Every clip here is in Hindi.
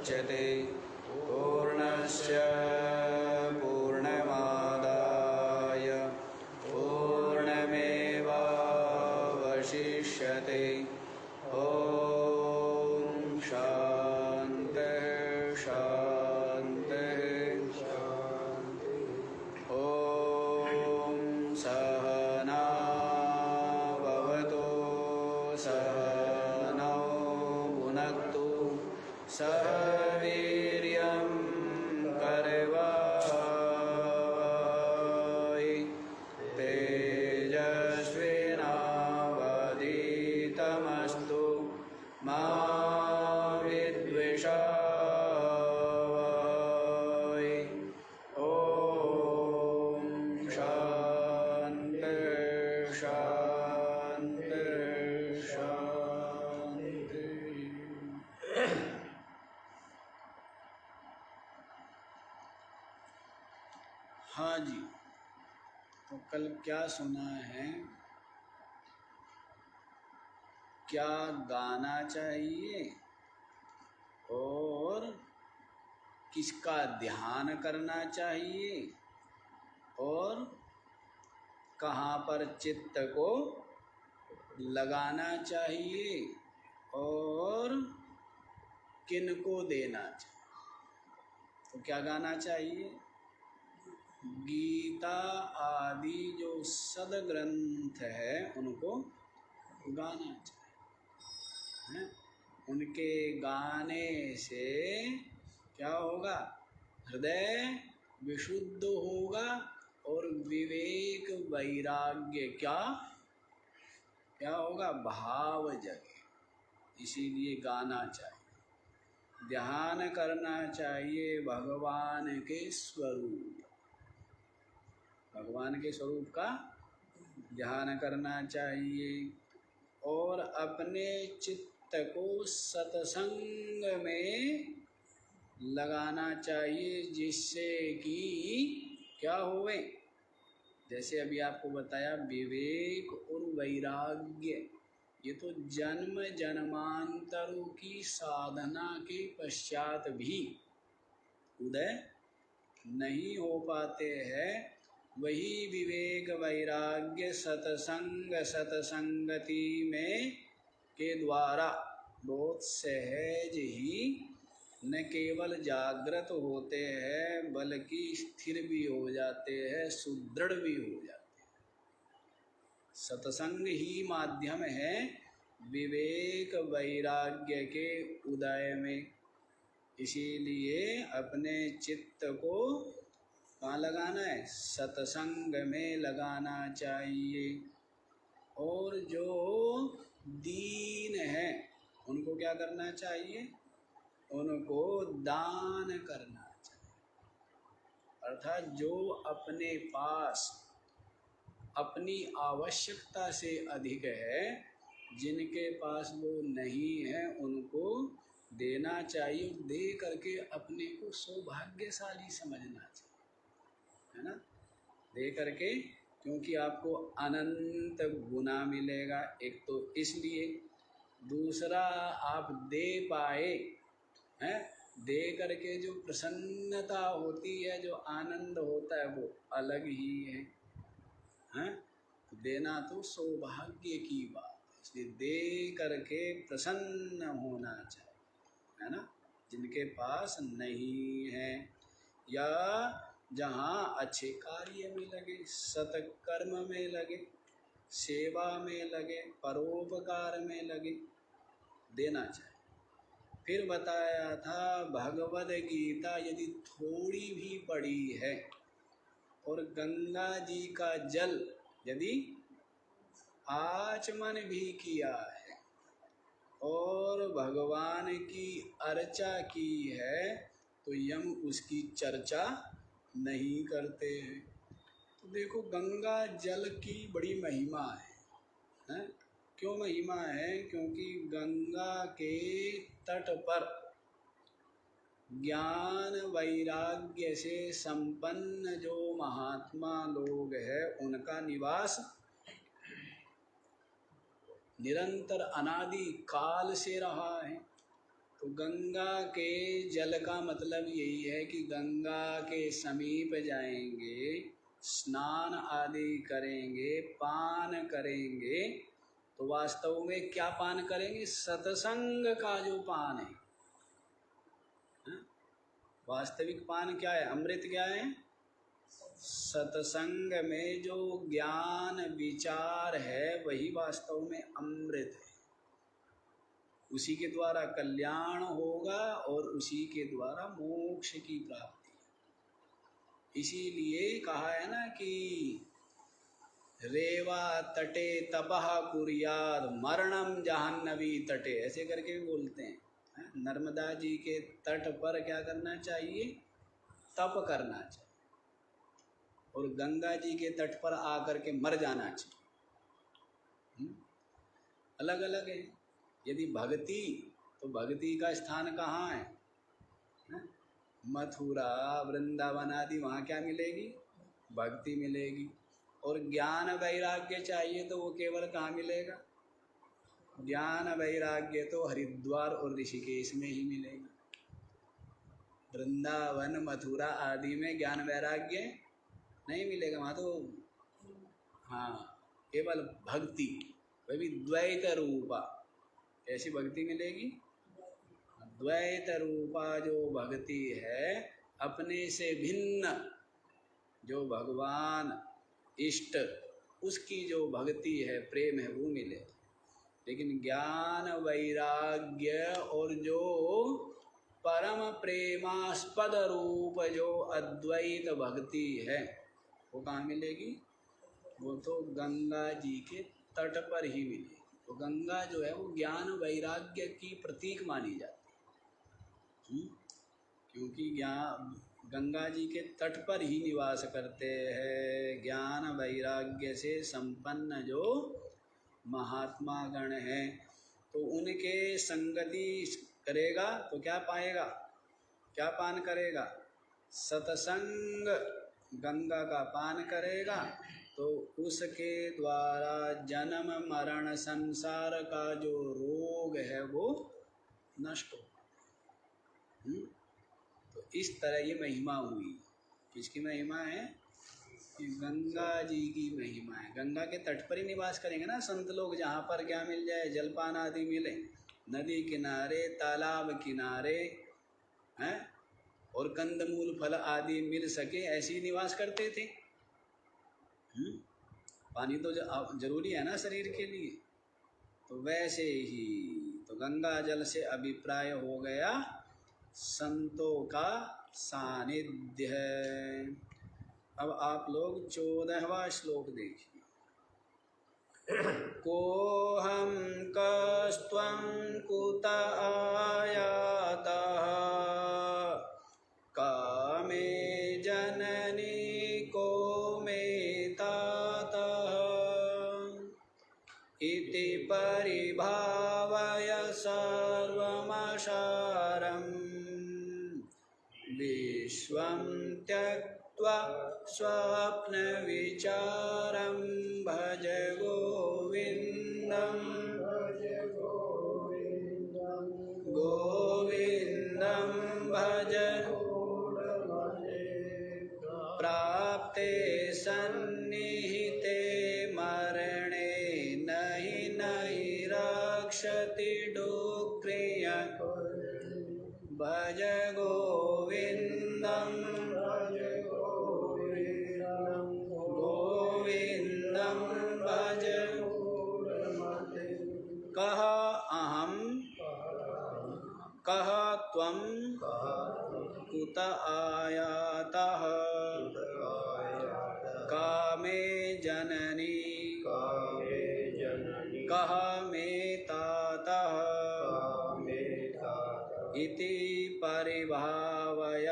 मुच्यते पूर्णस्य पूर्णमादाय पूर्णमेवावशिष्यते। ॐ शान्तिः शान्तिः शान्तिः। ॐ सहना भवतु सहनौ भुनक्तु सह वीर्यं करवावहै तेजस्विनावधीतमस्तु मा विद्विषावहै। ॐ शान्तिः शान्तिः शान्तिः। हाँ जी, तो कल क्या सुना है? क्या गाना चाहिए और किसका ध्यान करना चाहिए और कहाँ पर चित्त को लगाना चाहिए और किन को देना चाहिए। तो क्या गाना चाहिए? गीता आदि जो सदग्रंथ है उनको गाना चाहिए। उनके गाने से क्या होगा? हृदय विशुद्ध होगा और विवेक वैराग्य क्या होगा? भाव जगे। इसीलिए गाना चाहिए, ध्यान करना चाहिए भगवान के स्वरूप, भगवान के स्वरूप का ध्यान करना चाहिए और अपने चित्त को सत्संग में लगाना चाहिए, जिससे कि क्या होवे? जैसे अभी आपको बताया विवेक और वैराग्य, ये तो जन्म जन्मांतरों की साधना के पश्चात भी उदय नहीं हो पाते हैं। वही विवेक वैराग्य सत्संगति में के द्वारा बहुत सहज ही न केवल जागृत होते हैं बल्कि स्थिर भी हो जाते हैं, सुदृढ़ भी हो जाते हैं। सत्संग ही माध्यम है विवेक वैराग्य के उदय में। इसीलिए अपने चित्त को कहाँ लगाना है? सत्संग में लगाना चाहिए। और जो दीन है उनको क्या करना चाहिए? उनको दान करना चाहिए। अर्थात जो अपने पास अपनी आवश्यकता से अधिक है, जिनके पास वो नहीं है, उनको देना चाहिए। दे करके अपने को सौभाग्यशाली समझना चाहिए, है ना? दे करके, क्योंकि आपको अनंत गुना मिलेगा। एक तो इसलिए, दूसरा आप दे पाए हैं, दे करके जो प्रसन्नता होती है, जो आनंद होता है, वो अलग ही है, हैं? देना तो सौभाग्य की बात है, इसलिए दे करके प्रसन्न होना चाहिए, है ना? जिनके पास नहीं है, या जहाँ अच्छे कार्य में लगे, सत्कर्म में लगे, सेवा में लगे, परोपकार में लगे, देना चाहिए। फिर बताया था भगवद गीता यदि थोड़ी भी पड़ी है और गंगा जी का जल यदि आचमन भी किया है और भगवान की अर्चा की है, तो यम उसकी चर्चा नहीं करते हैं। तो देखो, गंगा जल की बड़ी महिमा है? क्यों महिमा है? क्योंकि गंगा के तट पर ज्ञान वैराग्य से संपन्न जो महात्मा लोग हैं, उनका निवास निरंतर अनादि काल से रहा है। तो गंगा के जल का मतलब यही है कि गंगा के समीप जाएंगे, स्नान आदि करेंगे, पान करेंगे, तो वास्तव में क्या पान करेंगे? सत्संग का जो पान है। वास्तविक पान क्या है? अमृत क्या है? सत्संग में जो ज्ञान विचार है वही वास्तव में अमृत है। उसी के द्वारा कल्याण होगा और उसी के द्वारा मोक्ष की प्राप्ति। इसीलिए कहा है ना कि रेवा तटे तपः कुर्याद मरणम जाह्नवी तटे, ऐसे करके भी बोलते हैं। नर्मदा जी के तट पर क्या करना चाहिए? तप करना चाहिए। और गंगा जी के तट पर आकर के मर जाना चाहिए। अलग अलग है। यदि भक्ति, तो भक्ति का स्थान कहाँ है? मथुरा, वृंदावन आदि, वहाँ क्या मिलेगी? भक्ति मिलेगी। और ज्ञान वैराग्य चाहिए तो वो केवल कहाँ मिलेगा? ज्ञान वैराग्य तो हरिद्वार और ऋषिकेश में ही मिलेगा। वृंदावन, मथुरा आदि में ज्ञान वैराग्य नहीं मिलेगा। वहाँ तो हाँ केवल भक्ति, वह भी द्वैत रूपा। ऐसी भक्ति मिलेगी। द्वैत रूपा जो भक्ति है, अपने से भिन्न जो भगवान इष्ट उसकी जो भक्ति है, प्रेम है, वो मिले। लेकिन ज्ञान वैराग्य और जो परम प्रेमास्पद रूप जो अद्वैत भक्ति है, वो कहाँ मिलेगी? वो तो गंगा जी के तट पर ही मिलेगी। तो गंगा जो है वो ज्ञान वैराग्य की प्रतीक मानी जाती है। क्योंकि गंगा जी के तट पर ही निवास करते हैं ज्ञान वैराग्य से संपन्न जो महात्मा गण हैं। तो उनके संगति करेगा तो क्या पाएगा? क्या पान करेगा? सत्संग गंगा का पान करेगा तो उसके द्वारा जन्म मरण संसार का जो रोग है वो नष्ट हो। तो इस तरह ये महिमा हुई। किसकी महिमा है? कि गंगा जी की महिमा है। गंगा के तट पर ही निवास करेंगे ना संत लोग, जहाँ पर क्या मिल जाए? जलपान आदि मिले, नदी किनारे, तालाब किनारे हैं, और कंदमूल फल आदि मिल सके, ऐसे ही निवास करते थे। पानी तो जरूरी है ना शरीर के लिए। तो वैसे ही तो गंगा जल से अभिप्राय हो गया संतों का सानिध्य है। अब आप लोग 14वां श्लोक देखिए। कोहम कस्त्वं कुत आयातः कामे जननी को मे तातः इति परिभावय सर्वमसारं विश्वं त्यक्त्वा स्वप्नविचारं भज गोविन्दं गोविन्दं भज प्राप्ते सन्निहिते मरणे नहि रक्षति डोक्रिय भज गोविन्दं गोविन्दं भज। कह अहं कह त्वं कुत आयातः कामे जननी कह मे तातः इति परिभावय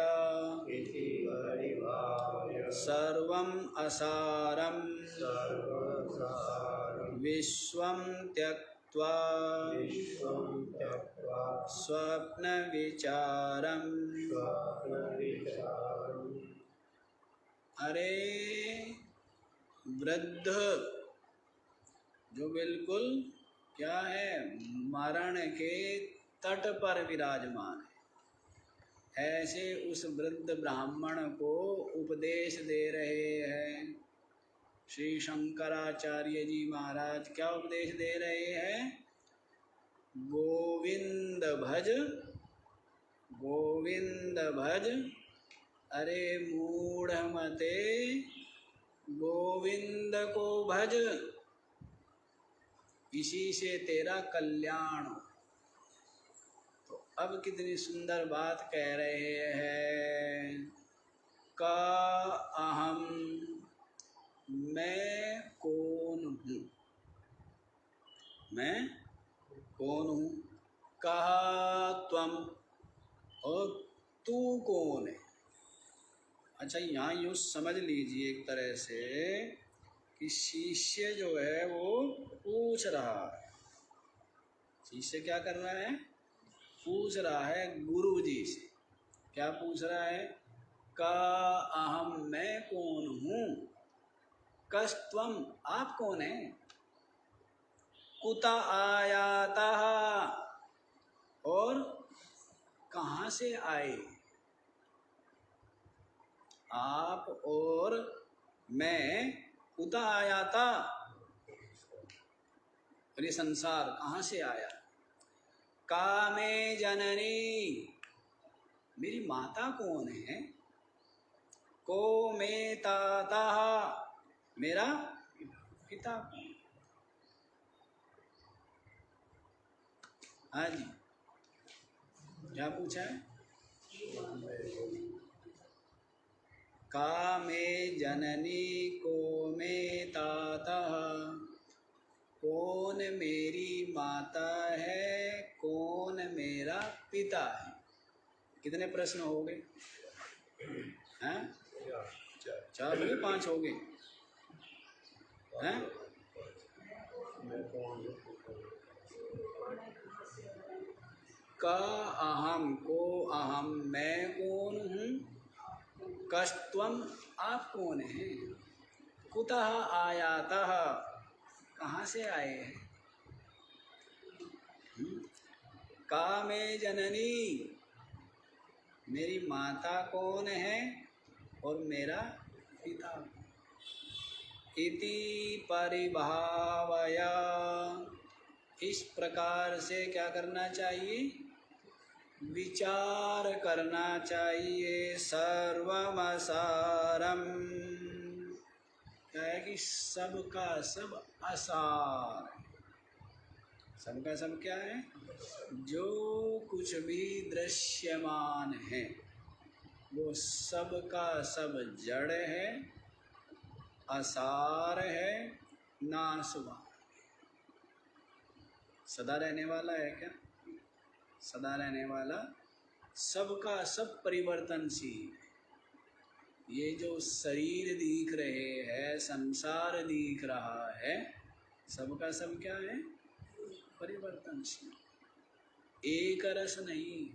सर्वं असारं विश्वं त्यक्त्वा स्वप्नविचारं। अरे वृद्ध जो बिल्कुल क्या है, मरण के तट पर विराजमान है। ऐसे उस वृद्ध ब्राह्मण को उपदेश दे रहे हैं श्री शंकराचार्य जी महाराज। क्या उपदेश दे रहे हैं? गोविंद भज, गोविंद भज, अरे मूढ़ मते गोविंद को भज, इसी से तेरा कल्याण। तो अब कितनी सुंदर बात कह रहे हैं। का अहम, मैं कौन हूँ, मैं कौन हूँ। कहा त्वम, और तू कौन है। अच्छा, यहाँ यूँ समझ लीजिए एक तरह से कि शिष्य जो है वो पूछ रहा है। शिष्य क्या कर रहा है? पूछ रहा है गुरु जी से। क्या पूछ रहा है? का अहम, मैं कौन हूँ। कस्त्वम, आप कौन है। कुत आयातः, और कहाँ से आए आप और मैं। कुत आयाता, और ये संसार कहाँ से आया। का मे जननी, मेरी माता कौन है। को मे ताता, मेरा पिता कौन। हाँ जी, क्या पूछा है। का मे जननी, को मे ताता, कौन मेरी माता है, कौन मेरा पिता है। कितने प्रश्न हो गए हैं? 4 हो गए, 5 हो गए हैं। का अहम, को अहम, मैं कौन हूँ। कस्त्वम, आप कौन हैं। कुतः आयातः, कहाँ से आए हैं। का मे जननी, मेरी माता कौन है और मेरा पिता। इति परिभावया, इस प्रकार से क्या करना चाहिए। विचार करना चाहिए। सर्वमसारम, क्या है कि सबका सब असार। सबका सब क्या है। जो कुछ भी दृश्यमान है वो सबका सब जड़ है, असार है, नाशवान। सदा रहने वाला है क्या। सदा रहने वाला, सबका सब परिवर्तनशील। ये जो शरीर दिख रहे हैं, संसार दिख रहा है, सबका सब क्या है। परिवर्तनशील, एक रस नहीं।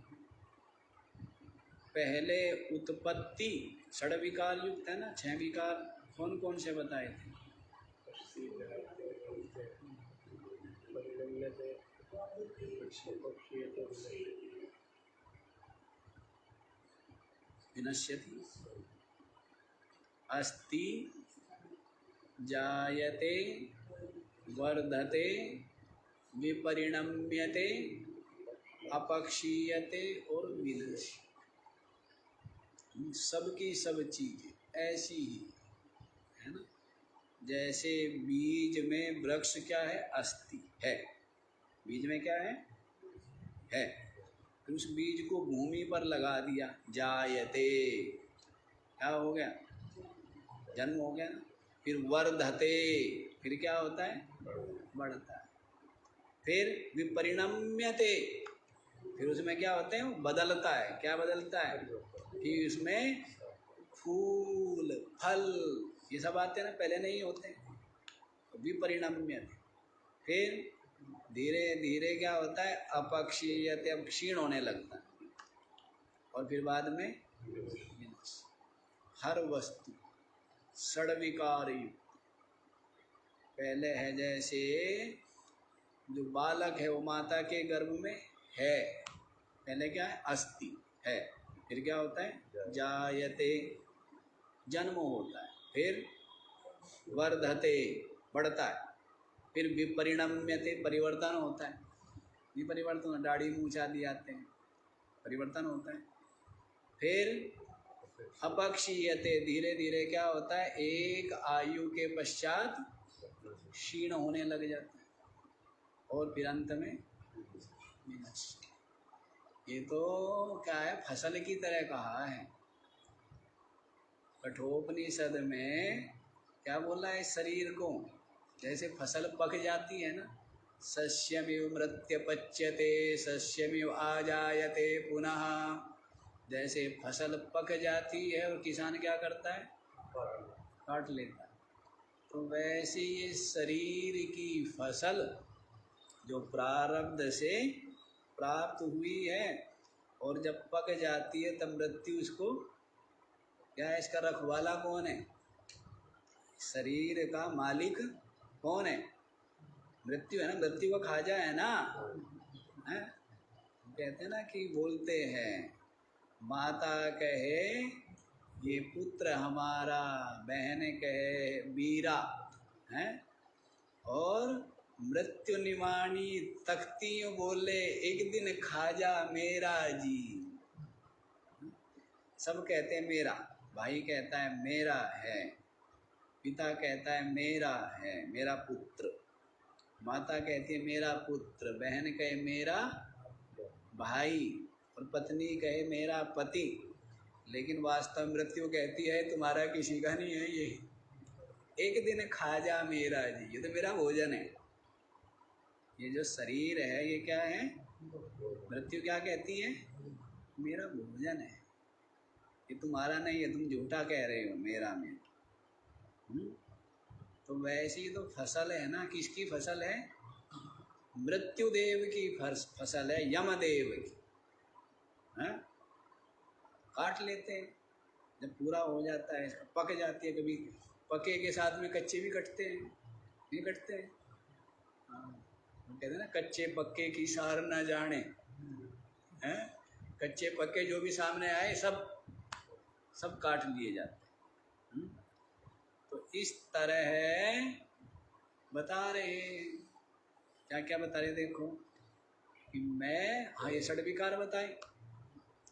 पहले उत्पत्ति, षड विकार युक्त है ना। 6 विकार कौन कौन से बताए थे। विनश्यति, अस्ति, जायते, वर्धते, विपरिणम्यते, अपक्षीयते और विनश्यति। सबकी सब चीजें ऐसी ही है ना। जैसे बीज में वृक्ष क्या है। अस्थि है। बीज में क्या है। तो उस बीज को भूमि पर लगा दिया, जायते, क्या हो गया। जन्म हो गया ना। फिर वर्धते, फिर क्या होता है। बढ़ता है। फिर विपरिणम्यते, फिर उसमें क्या होते हैं। बदलता है। क्या बदलता है कि उसमें फूल फल ये सब आते हैं ना। पहले नहीं होते। विपरिणम्यते, फिर धीरे धीरे क्या होता है। अपक्षीयते, अब क्षीण होने लगता है। और फिर बाद में विनाश। हर वस्तु षड्विकारी। पहले है जैसे जो बालक है वो माता के गर्भ में है, पहले क्या है, अस्ति है, फिर क्या होता है, जायते जन्म होता है, फिर वर्धते बढ़ता है, फिर विपरिणम्यते परिवर्तन होता है, विपरिवर्तन दाढ़ी मूंछ आदि आते हैं, परिवर्तन होता है, फिर अपक्षीयते धीरे धीरे क्या होता है, एक आयु के पश्चात क्षीण होने लग जाता है, और फिर अंत में विनष्ट। ये तो क्या है, फसल की तरह कहा है। कठोपनिषद में क्या बोला है, शरीर को जैसे फसल पक जाती है ना, सस्यमिव मृत्यपच्यते सस्यमिव आजायते पुनः, जैसे फसल पक जाती है और किसान क्या करता है, काट लेता है, तो वैसे ये शरीर की फसल जो प्रारब्ध से प्राप्त हुई है, और जब पक जाती है तब मृत्यु इसको क्या है, इसका रखवाला कौन है, शरीर का मालिक कौन है, मृत्यु है ना, मृत्यु का खाजा है ना, है? कहते हैं ना कि बोलते हैं, माता कहे ये पुत्र हमारा, बहन कहे वीरा, है, और मृत्यु निमानी तख्ती बोले एक दिन खाजा मेरा जी, सब कहते हैं मेरा, भाई कहता है मेरा है, पिता कहता है मेरा है, मेरा पुत्र, माता कहती है मेरा पुत्र, बहन कहे मेरा भाई, और पत्नी कहे मेरा पति, लेकिन वास्तव में मृत्यु कहती है तुम्हारा किसी का नहीं है ये, एक दिन खाजा मेरा जी, ये तो मेरा भोजन है। ये जो शरीर है ये क्या है, मृत्यु क्या कहती है, मेरा भोजन है, ये तुम्हारा नहीं है, तुम झूठा कह रहे हो मेरा में। तो वैसी तो फसल है ना, किसकी फसल है, मृत्युदेव की फसल है, यमदेव की, है? काट लेते हैं जब पूरा हो जाता है, पक जाती है, कभी पके के साथ में कच्चे भी कटते हैं, नहीं कटते हैं, हाँ, कहते हैं ना कच्चे पक्के की सार न जाने, हैं? कच्चे पक्के जो भी सामने आए सब काट लिए जाते हैं। तो इस तरह बता रहे, क्या क्या बता रहे, देखो कि मैं, हाँ ये षड विकार बताए,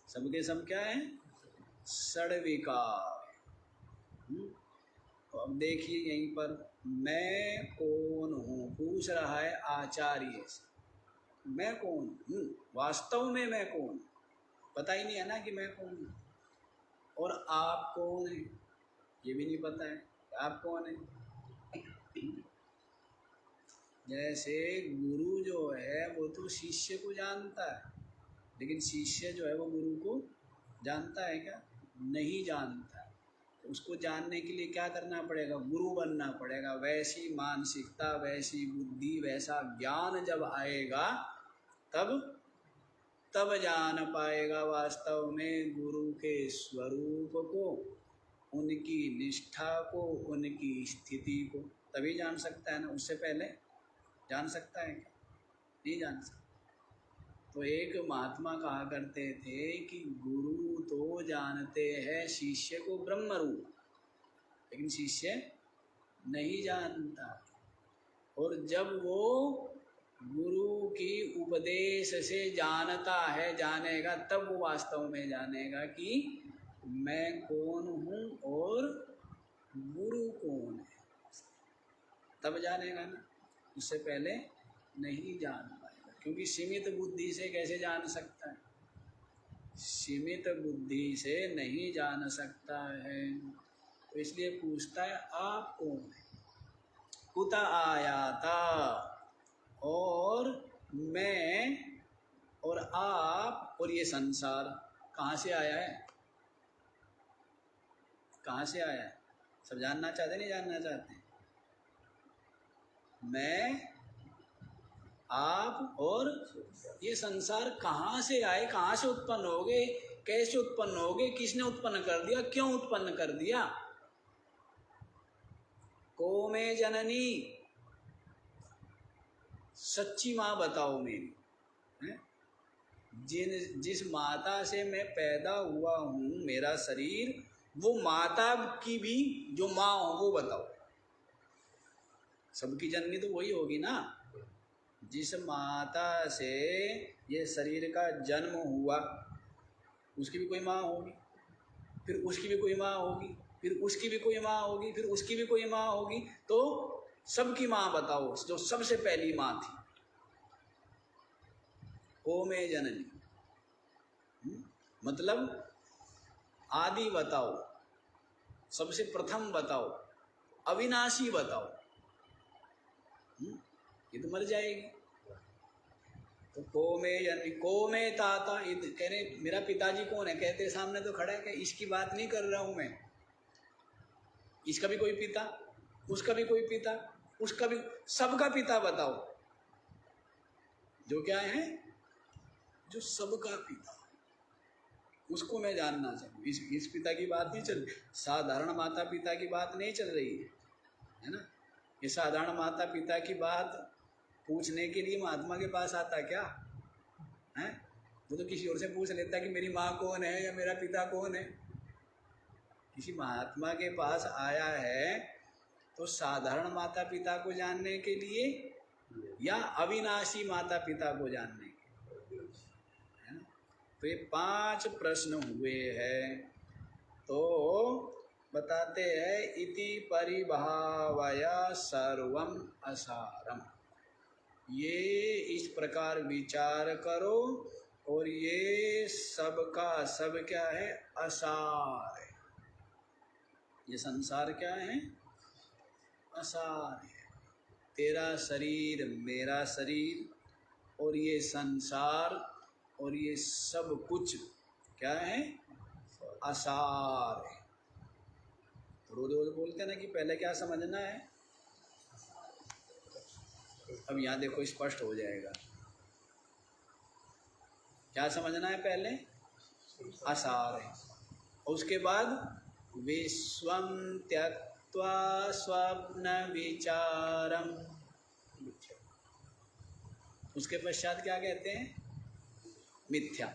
सबके सब क्या है, षड विकार। तो अब देखिए यहीं पर, मैं कौन हूँ, पूछ रहा है आचार्य से, मैं कौन हूँ, वास्तव में मैं कौन, पता ही नहीं है ना कि मैं कौन हूँ, और आप कौन है ये भी नहीं पता है, आप कौन है। जैसे गुरु जो है वो तो शिष्य को जानता है, लेकिन शिष्य जो है वो गुरु को जानता है क्या, नहीं जानता। तो उसको जानने के लिए क्या करना पड़ेगा, गुरु बनना पड़ेगा। वैसी मानसिकता, वैसी बुद्धि, वैसा ज्ञान जब आएगा तब जान पाएगा वास्तव में गुरु के स्वरूप को, उनकी निष्ठा को, उनकी स्थिति को, तभी जान सकता है ना, उससे पहले जान सकता है क्या, नहीं जान सकता। तो एक महात्मा कहा करते थे कि गुरु तो जानते हैं शिष्य को ब्रह्म रूप, लेकिन शिष्य नहीं जानता। और जब वो गुरु की उपदेश से जानता है, जानेगा, तब वो वास्तव में जानेगा कि मैं कौन हूँ और गुरु कौन है, तब जानेगा ना, उससे पहले नहीं जान पाएगा। क्योंकि सीमित बुद्धि से कैसे जान सकता है, सीमित बुद्धि से नहीं जान सकता है। तो इसलिए पूछता है आप कौन है, कुत आया था, और मैं और आप और ये संसार कहाँ से आया है, कहाँ से आया है, सब जानना चाहते नहीं जानना चाहते। मैं, आप और ये संसार कहाँ से आए, कहाँ से उत्पन्न हो गए, कैसे उत्पन्न हो गए, किसने उत्पन्न कर दिया, क्यों उत्पन्न कर दिया। को में जननी, सच्ची माँ बताओ मेरी, है? जिस माता से मैं पैदा हुआ हूँ, मेरा शरीर, वो माता की भी जो माँ हो वो बताओ। सबकी जननी तो वही होगी ना। जिस माता से ये शरीर का जन्म हुआ उसकी भी कोई माँ होगी, फिर उसकी भी कोई माँ होगी, फिर उसकी भी कोई माँ होगी, फिर उसकी भी कोई माँ होगी। तो सबकी माँ बताओ, जो सबसे पहली माँ थी। को में जननी, मतलब आदि बताओ, सबसे प्रथम बताओ, अविनाशी बताओ। ये तो मर जाएगी। तो को में जननी, को में ताता, ये कह रहे मेरा पिताजी कौन है, कहते सामने तो खड़ा है कि इसकी बात नहीं कर रहा हूं मैं। इसका भी कोई पिता, उसका भी कोई पिता, उसका भी, सबका पिता बताओ। जो क्या है, जो सबका पिता, उसको मैं जानना चाहूँ। इस पिता की बात नहीं चल रही, साधारण माता पिता की बात नहीं चल रही है ना। ये साधारण माता पिता की बात पूछने के लिए महात्मा के पास आता क्या है? वो तो किसी और से पूछ लेता कि मेरी माँ कौन है या मेरा पिता कौन है। किसी महात्मा के पास आया है तो साधारण माता पिता को जानने के लिए या अविनाशी माता पिता को जानने के लिए, है ना। तो ये 5 प्रश्न हुए हैं। तो बताते हैं, इति परिभावया सर्वम असारम। ये इस प्रकार विचार करो, और ये सबका सब क्या है, असार है। ये संसार क्या है, असार है। तेरा शरीर, मेरा शरीर, और ये संसार, और ये सब कुछ क्या है, असार है। रोज रोज बोलते हैं ना कि पहले क्या समझना है। अब यहाँ देखो स्पष्ट हो जाएगा। क्या समझना है पहले, असार है। और उसके बाद विश्वम त्यक्त्वा स्वप्न विचारम। उसके पश्चात क्या कहते हैं, मिथ्या।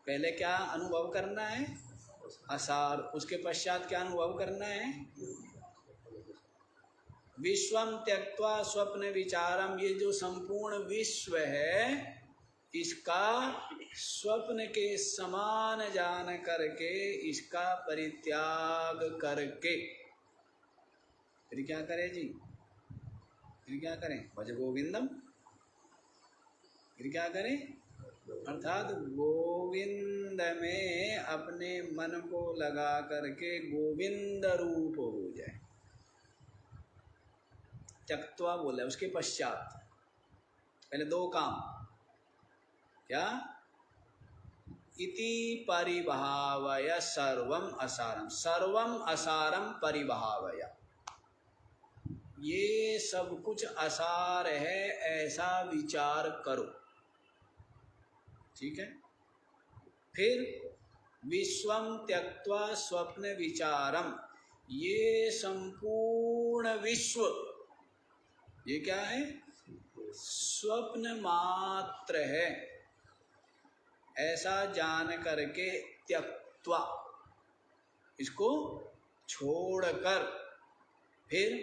पहले क्या अनुभव करना है, असार। उसके पश्चात क्या अनुभव करना है, विश्वम त्यक्त्वा स्वप्न विचारम। ये जो संपूर्ण विश्व है, इसका स्वप्न के समान जान करके, इसका परित्याग करके, फिर क्या करें जी, फिर क्या करें, भज गोविंदम। फिर क्या करें, अर्थात गोविंद में अपने मन को लगा करके गोविंद रूप हो जाए। त्यक्त्वा बोला, उसके पश्चात पहले 2 काम। क्या, इति परिभावय सर्वम असारम। सर्वम असारम परिभावय, ये सब कुछ असार है ऐसा विचार करो। ठीक है। फिर विश्वम त्यक्त्वा स्वप्न विचारम, ये संपूर्ण विश्व, ये क्या है, स्वप्न मात्र है ऐसा जान करके, त्यक्त्वा, इसको छोड़कर, फिर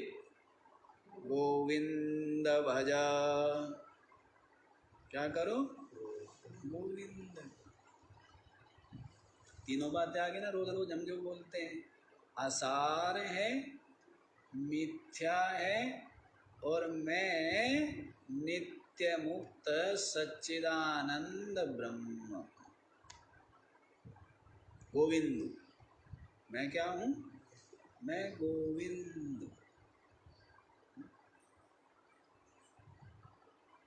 गोविंद भजा। क्या करो, गोविंद। तीनों बातें आगे ना, रोज रोज हम जो बोलते हैं, असार है, मिथ्या है, और मैं नित्य मुक्त सच्चिदानंद ब्रह्म गोविंद। मैं क्या हूँ, मैं गोविंद।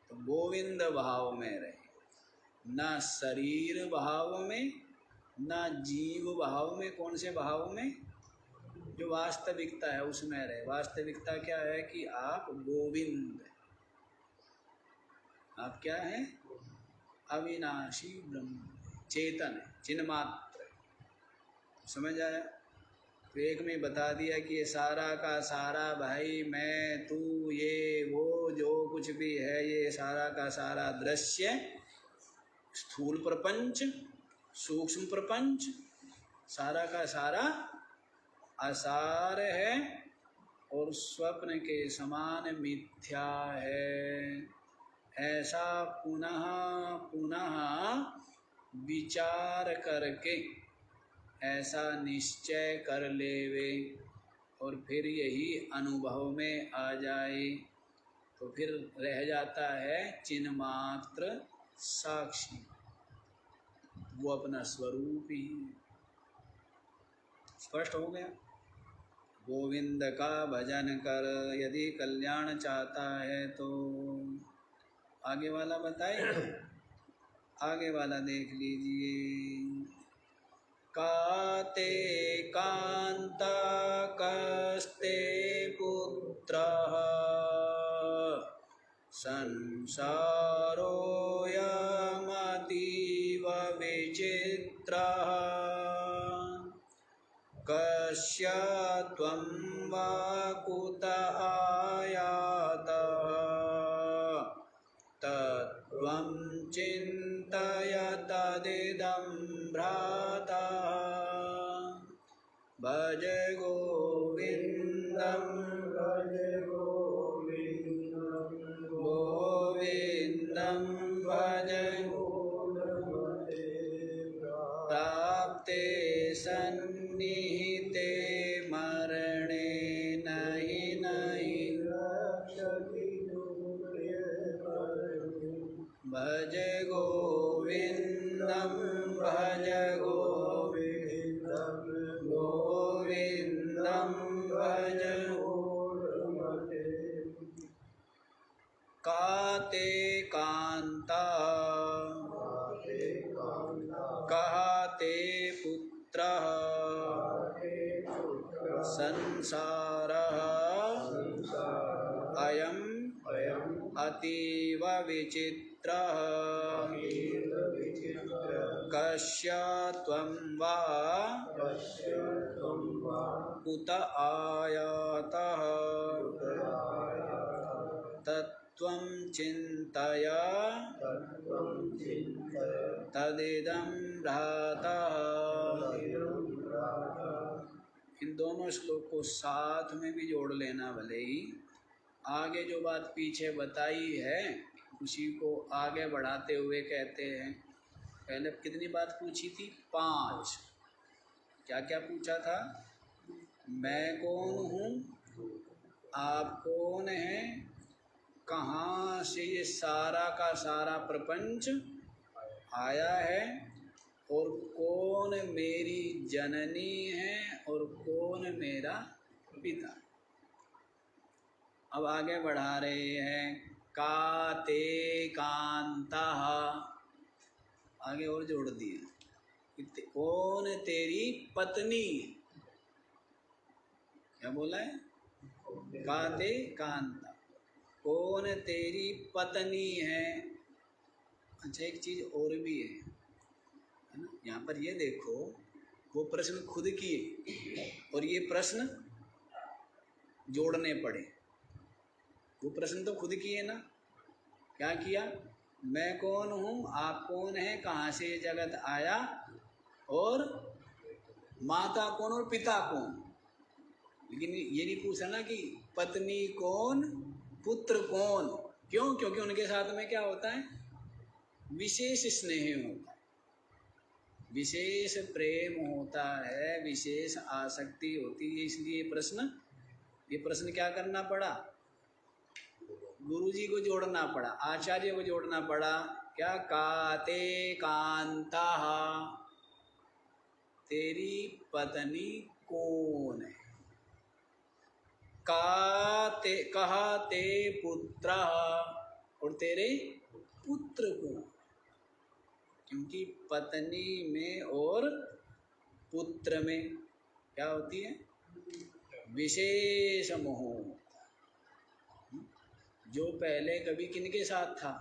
तो गोविंद भाव में रहे, ना शरीर भाव में, ना जीव भाव में। कौन से भाव में, जो वास्तविकता है उसमें रहे। वास्तविकता क्या है कि आप गोविंद, आप क्या हैं, अविनाशी ब्रह्म, चेतन है, चिन्मात्र। समझ आया। तो एक में बता दिया कि ये सारा का सारा भाई, मैं, तू, ये वो जो कुछ भी है, ये सारा का सारा दृश्य स्थूल प्रपंच, सूक्ष्म प्रपंच, सारा का सारा असार है और स्वप्न के समान मिथ्या है। ऐसा पुनः पुनः विचार करके ऐसा निश्चय कर लेवे और फिर यही अनुभव में आ जाए तो फिर रह जाता है चिन्मात्र साक्षी, वो अपना स्वरूप ही। स्पष्ट हो गया। गोविंद का भजन कर यदि कल्याण चाहता है तो आगे वाला बताइए, आगे वाला देख लीजिए। काते कांता कस्ते पुत्रः संसारोऽयमतीव विचित्रः कस्य त्वं वा कुत आयातः तत्त्वं चिन्तय तदिदं भ्राता भज गोविन्दं गोविन्दं भज प्राप्ते सन्निहिते मरणे नहि नहि भज गोविन्दं भज गोविन्दं गोविन्दं भज। काते कांता कहते पुत्रः संसारः अयम् अतीव विचित्रः कस्य त्वं वा कुत आयातः तत्त्वं चिन्तय तदिदं भ्राता। इन दोनों श्लोक को साथ में भी जोड़ लेना, भले ही आगे जो बात पीछे बताई है उसी को आगे बढ़ाते हुए कहते हैं। पहले कितनी बात पूछी थी? 5। क्या क्या पूछा था? मैं कौन हूँ, आप कौन हैं, कहाँ से ये सारा का सारा प्रपंच आया है, और कौन मेरी जननी है और कौन मेरा पिता। अब आगे बढ़ा रहे हैं। काते कांता, आगे और जोड़ दिए। कौन तेरी पत्नी, क्या बोला है? काते कांता, कौन तेरी पत्नी है। अच्छा, एक चीज और भी है ना, यहाँ पर ये देखो, वो प्रश्न खुद किए और ये प्रश्न जोड़ने पड़े। वो प्रश्न तो खुद किए ना, क्या किया? मैं कौन हूँ, आप कौन है, कहाँ से ये जगत आया, और माता कौन और पिता कौन। लेकिन ये नहीं पूछा ना कि पत्नी कौन, पुत्र कौन। क्यों? क्योंकि उनके साथ में क्या होता है? विशेष स्नेह होता है, विशेष प्रेम होता है, विशेष आसक्ति होती है। इसलिए ये प्रश्न क्या करना पड़ा? गुरुजी को जोड़ना पड़ा, आचार्य को जोड़ना पड़ा। क्या? काते कांता, तेरी पत्नी कौन है। काते कहते पुत्र, और तेरे पुत्र कौन। क्योंकि पत्नी में और पुत्र में क्या होती है? विशेष मोह। जो पहले कभी किनके साथ था?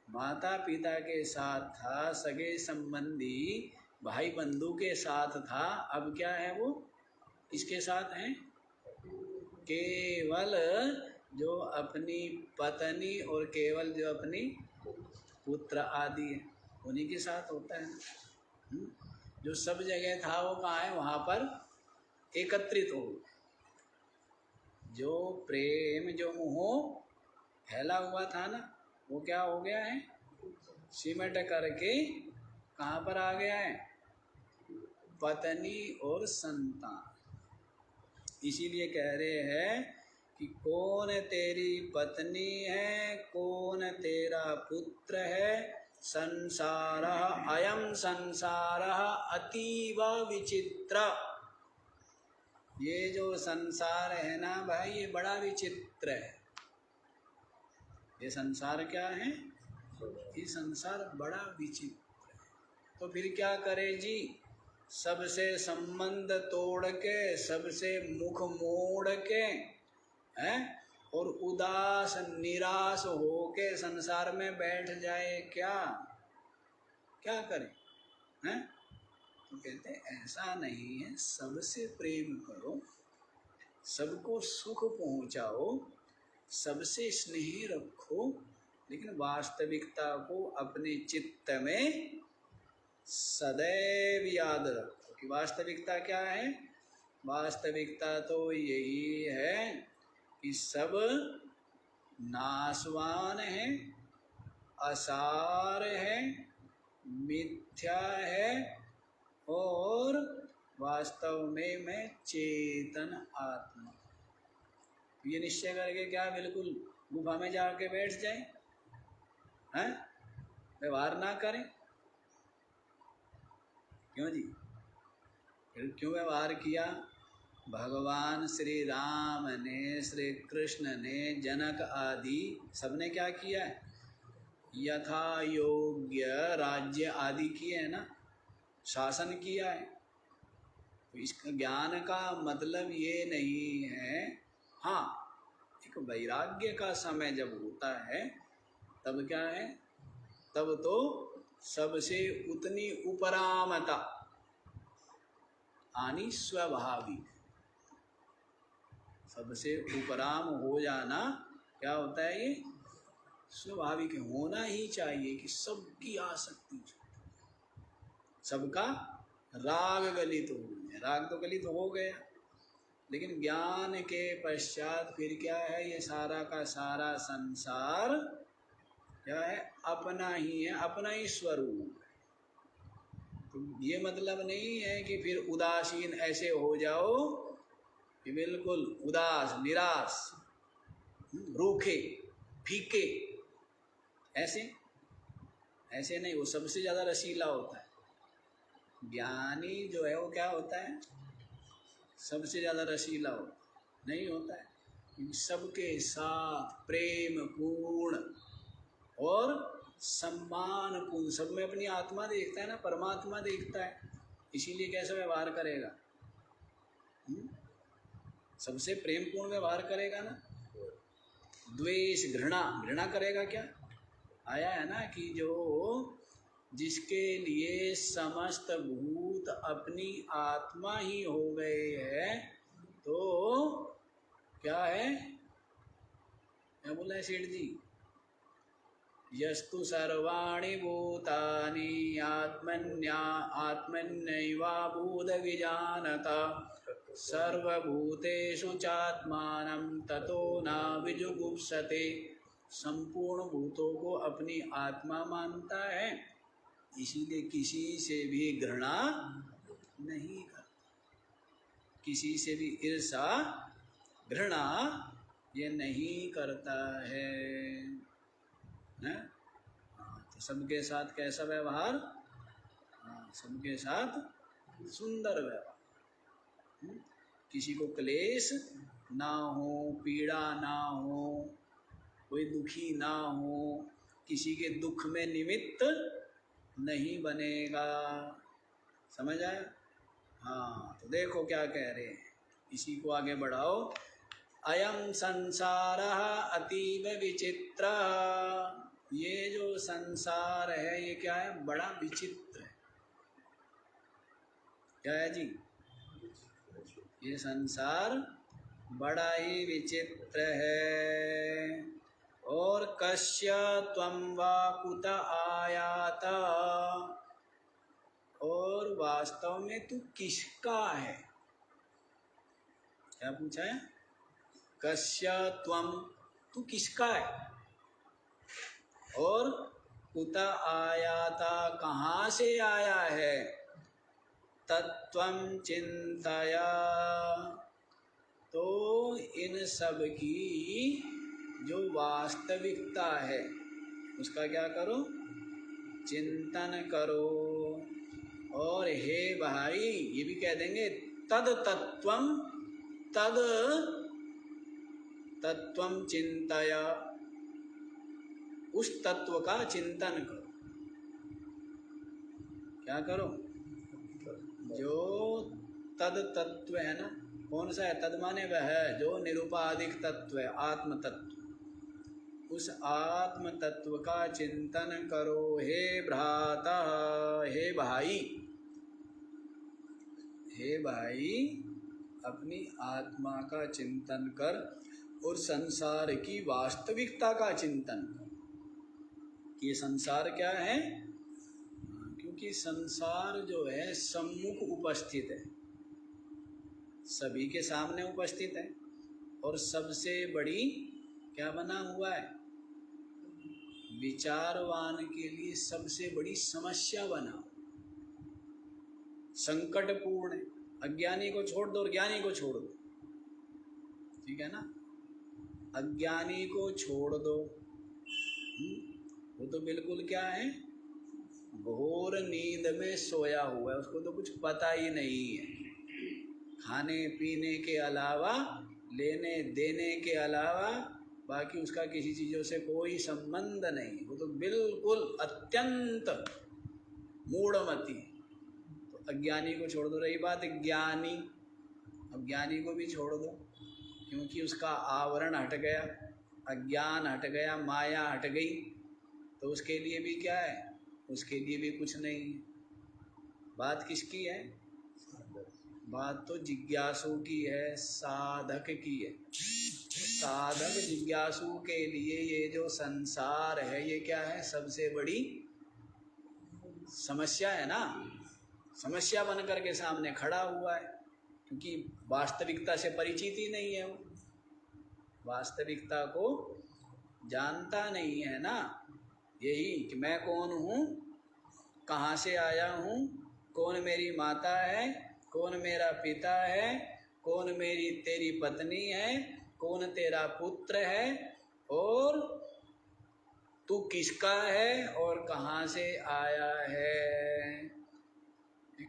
माता पिता के साथ था, सगे संबंधी भाई बंधु के साथ था। अब क्या है? वो इसके साथ हैं केवल जो अपनी पत्नी और केवल जो अपनी पुत्र आदि है, उन्हीं के साथ होता है। जो सब जगह था वो कहाँ है? वहाँ पर एकत्रित हो। जो प्रेम जो मोह फैला हुआ था ना, वो क्या हो गया है? सिमट करके कहाँ पर आ गया है? पत्नी और संतान। इसीलिए कह रहे हैं कि कौन तेरी पत्नी है, कौन तेरा पुत्र है। संसार अयम संसार अतीव विचित्र। ये जो संसार है ना भाई, ये बड़ा विचित्र है। ये संसार क्या है? ये संसार बड़ा विचित्र है। तो फिर क्या करे जी? सबसे संबंध तोड़ के, सबसे मुख मोड़ के हैं, और उदास निराश होके संसार में बैठ जाए, क्या क्या करे हैं? तो कहते हैं ऐसा नहीं है, सबसे प्रेम करो, सबको सुख पहुंचाओ, सबसे स्नेह रखो, लेकिन वास्तविकता को अपने चित्त में सदैव याद रखो कि वास्तविकता क्या है। वास्तविकता तो यही है कि सब नाशवान है, असार है, मिथ्या है, और वास्तव में मैं चेतन आत्मा। ये निश्चय करके क्या बिल्कुल गुफा में जाके बैठ जाए हैं, व्यवहार ना करें? क्यों जी? फिर क्यों व्यवहार किया? भगवान श्री राम ने, श्री कृष्ण ने, जनक आदि सबने क्या किया है? यथा योग्य राज्य आदि किए है ना, शासन किया है। तो इसका ज्ञान का मतलब ये नहीं है। हाँ, एक वैराग्य का समय जब होता है तब क्या है? तब तो सबसे उतनी उपरामता आनी स्वाभाविक। सबसे उपराम हो जाना क्या होता है? ये स्वाभाविक होना ही चाहिए कि सबकी आसक्ति, सबका राग गलित हो गया। राग तो गलित हो गया, लेकिन ज्ञान के पश्चात फिर क्या है? ये सारा का सारा संसार क्या है? अपना ही है, अपना ही स्वरूप। तो ये मतलब नहीं है कि फिर उदासीन ऐसे हो जाओ कि बिल्कुल उदास, निराश, रूखे, फीके, ऐसे ऐसे नहीं। वो सबसे ज़्यादा रसीला होता है। ज्ञानी जो है वो क्या होता है? सबसे ज़्यादा रसीला होता नहीं होता है। सबके साथ प्रेम पूर्ण और सम्मान पूर्ण, सब में अपनी आत्मा देखता है ना, परमात्मा देखता है। इसीलिए कैसा व्यवहार करेगा? सबसे प्रेम पूर्ण व्यवहार करेगा ना। द्वेष, घृणा, घृणा करेगा क्या? आया है ना कि जो जिसके लिए समस्त भूत अपनी आत्मा ही हो गए हैं, तो क्या है? क्या बोला है सेठ जी? यस्तु सर्वाणि भूतानि आत्मन्यैवाभूत विजानत सर्वभूतेषु चात्मानं ततो न विजुगुप्सते। संपूर्ण भूतों को अपनी आत्मा मानता है, इसीलिए किसी से भी घृणा नहीं करता, किसी से भी ईर्षा घृणा ये नहीं करता है ना? तो सबके साथ कैसा व्यवहार? सबके साथ सुंदर व्यवहार। किसी को क्लेश ना हो, पीड़ा ना हो, कोई दुखी ना हो, किसी के दुख में निमित्त नहीं बनेगा। समझ आया? हाँ, तो देखो क्या कह रहे हैं, इसी को आगे बढ़ाओ। अयम संसारः अतीव विचित्र। ये जो संसार है ये क्या है? बड़ा विचित्र है। क्या है जी? ये संसार बड़ा ही विचित्र है। और कस्य त्वं वा कुत आयात, और वास्तव में तू किसका है। क्या पूछा है? कस्य त्वं, तू किसका है, और कुत आयाता, कहाँ से आया है, तत्त्वं चिंतया, तो इन सब की जो वास्तविकता है उसका क्या करो, चिंतन करो। और हे भाई, ये भी कह देंगे तद तत्त्वं, तद तत्त्वं चिंतया, उस तत्व का चिंतन करो। क्या करो? जो तद तत्व है ना, कौन सा है? तद माने वह है जो निरुपाधिक तत्व है, आत्म तत्व। उस आत्म तत्व का चिंतन करो। हे भ्राता, हे भाई, हे भाई, अपनी आत्मा का चिंतन कर और संसार की वास्तविकता का चिंतन कर कि ये संसार क्या है। क्योंकि संसार जो है सम्मुख उपस्थित है, सभी के सामने उपस्थित है, और सबसे बड़ी क्या बना हुआ है, विचारवान के लिए सबसे बड़ी समस्या बना, संकटपूर्ण है। अज्ञानी को छोड़ दो और ज्ञानी को छोड़ दो, ठीक है ना। अज्ञानी को छोड़ दो, वो तो बिल्कुल क्या है, घोर नींद में सोया हुआ है, उसको तो कुछ पता ही नहीं है। खाने पीने के अलावा, लेने देने के अलावा बाकी उसका किसी चीज़ों से कोई संबंध नहीं, वो तो बिल्कुल अत्यंत मूढ़मती। तो अज्ञानी को छोड़ दो। रही बात ज्ञानी, अब ज्ञानी को भी छोड़ दो, क्योंकि उसका आवरण हट गया, अज्ञान हट गया, माया हट गई, तो उसके लिए भी क्या है, उसके लिए भी कुछ नहीं है। बात किसकी है? बात तो जिज्ञासु की है, साधक की है। साधक जिज्ञासु के लिए ये जो संसार है, ये क्या है, सबसे बड़ी समस्या है ना। समस्या बन करके सामने खड़ा हुआ है, क्योंकि वास्तविकता से परिचित ही नहीं है, वो वास्तविकता को जानता नहीं है ना। यही कि मैं कौन हूँ, कहाँ से आया हूँ, कौन मेरी माता है, कौन मेरा पिता है, कौन मेरी तेरी पत्नी है, कौन तेरा पुत्र है, और तू किसका है और कहाँ से आया है।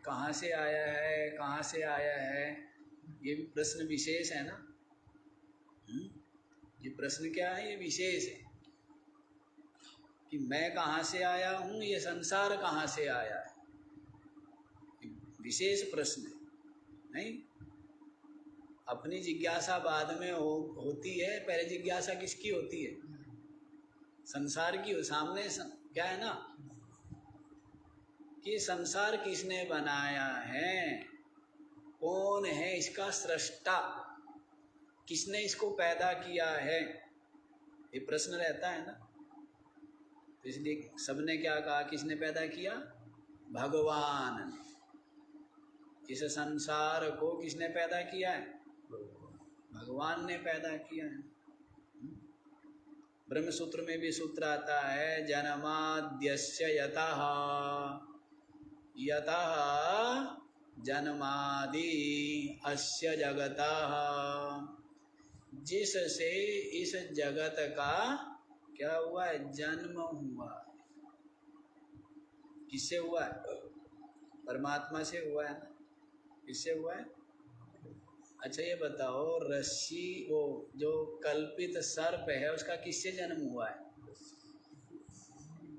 कहाँ से आया है, कहाँ से आया है, ये भी प्रश्न विशेष है ना। ये प्रश्न क्या है, ये विशेष है कि मैं कहाँ से आया हूँ, ये संसार कहाँ से आया है, विशेष प्रश्न है। नहीं, अपनी जिज्ञासा बाद में होती है, पहले जिज्ञासा किसकी होती है, संसार की। सामने क्या है ना कि संसार किसने बनाया है, कौन है इसका सृष्टा, किसने इसको पैदा किया है, ये प्रश्न रहता है ना। तो इसलिए सबने क्या कहा, किसने पैदा किया, भगवान ने। इस संसार को किसने पैदा किया है, भगवान ने पैदा किया है। ब्रह्म सूत्र में भी सूत्र आता है, जन्माद्यस्य यतः, यतः जन्मादि अस्य जगतः, जिससे इस जगत का क्या हुआ है, जन्म हुआ। किससे हुआ है, परमात्मा से हुआ है ना। किससे हुआ है? अच्छा ये बताओ, रस्सी, वो जो कल्पित सर्प है, उसका किससे जन्म हुआ है?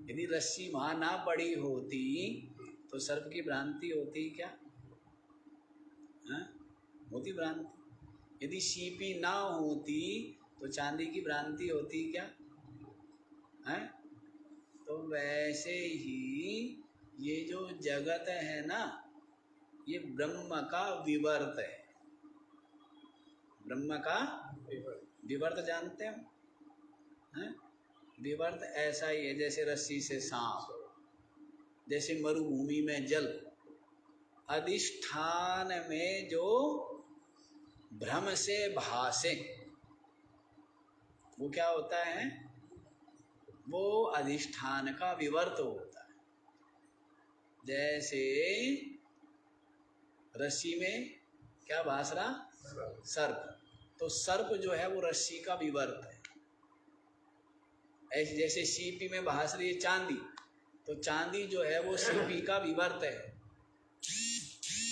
यदि रस्सी वहां ना पड़ी होती तो सर्प की भ्रांति होती क्या? होती भ्रांति। यदि सीपी ना होती तो चांदी की भ्रांति होती क्या? है? तो वैसे ही ये जो जगत है ना, ये ब्रह्म का विवर्त है। ब्रह्म का विवर्त जानते हैं? विवर्त ऐसा ही है जैसे रस्सी से सांप, जैसे मरुभूमि में जल। अधिष्ठान में जो भ्रम से भासे वो क्या होता है? वो अधिष्ठान का विवर्त होता है। जैसे रस्सी में क्या भास रहा? सर्प। तो सर्प जो है वो रस्सी का विवर्त है। ऐसे जैसे सीपी में भास रही है चांदी, तो चांदी जो है वो सीपी का विवर्त है।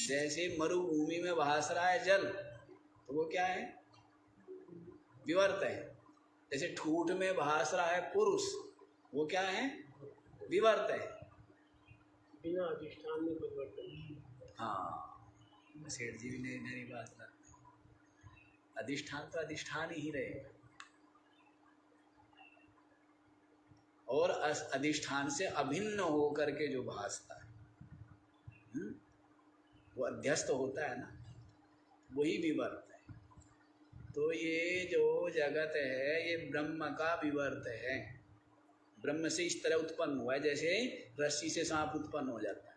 जैसे मरुभूमि में भास रहा है जल, तो वो क्या है? विवर्त है। जैसे ठूठ में भास रहा है पुरुष, वो क्या है? विवर्त है। बिना अधिष्ठान में परिवर्तन। हाँ, सेठ जी ने मेरी बात रहा, अधिष्ठान तो अधिष्ठान ही रहेगा, और अधिष्ठान से अभिन्न होकर के जो भासता है वो अध्यस्त होता है ना, वही विवर्त है। तो ये जो जगत है ये ब्रह्म का विवर्त है। ब्रह्म से इस तरह उत्पन्न हुआ है जैसे रस्सी से सांप उत्पन्न हो जाता है।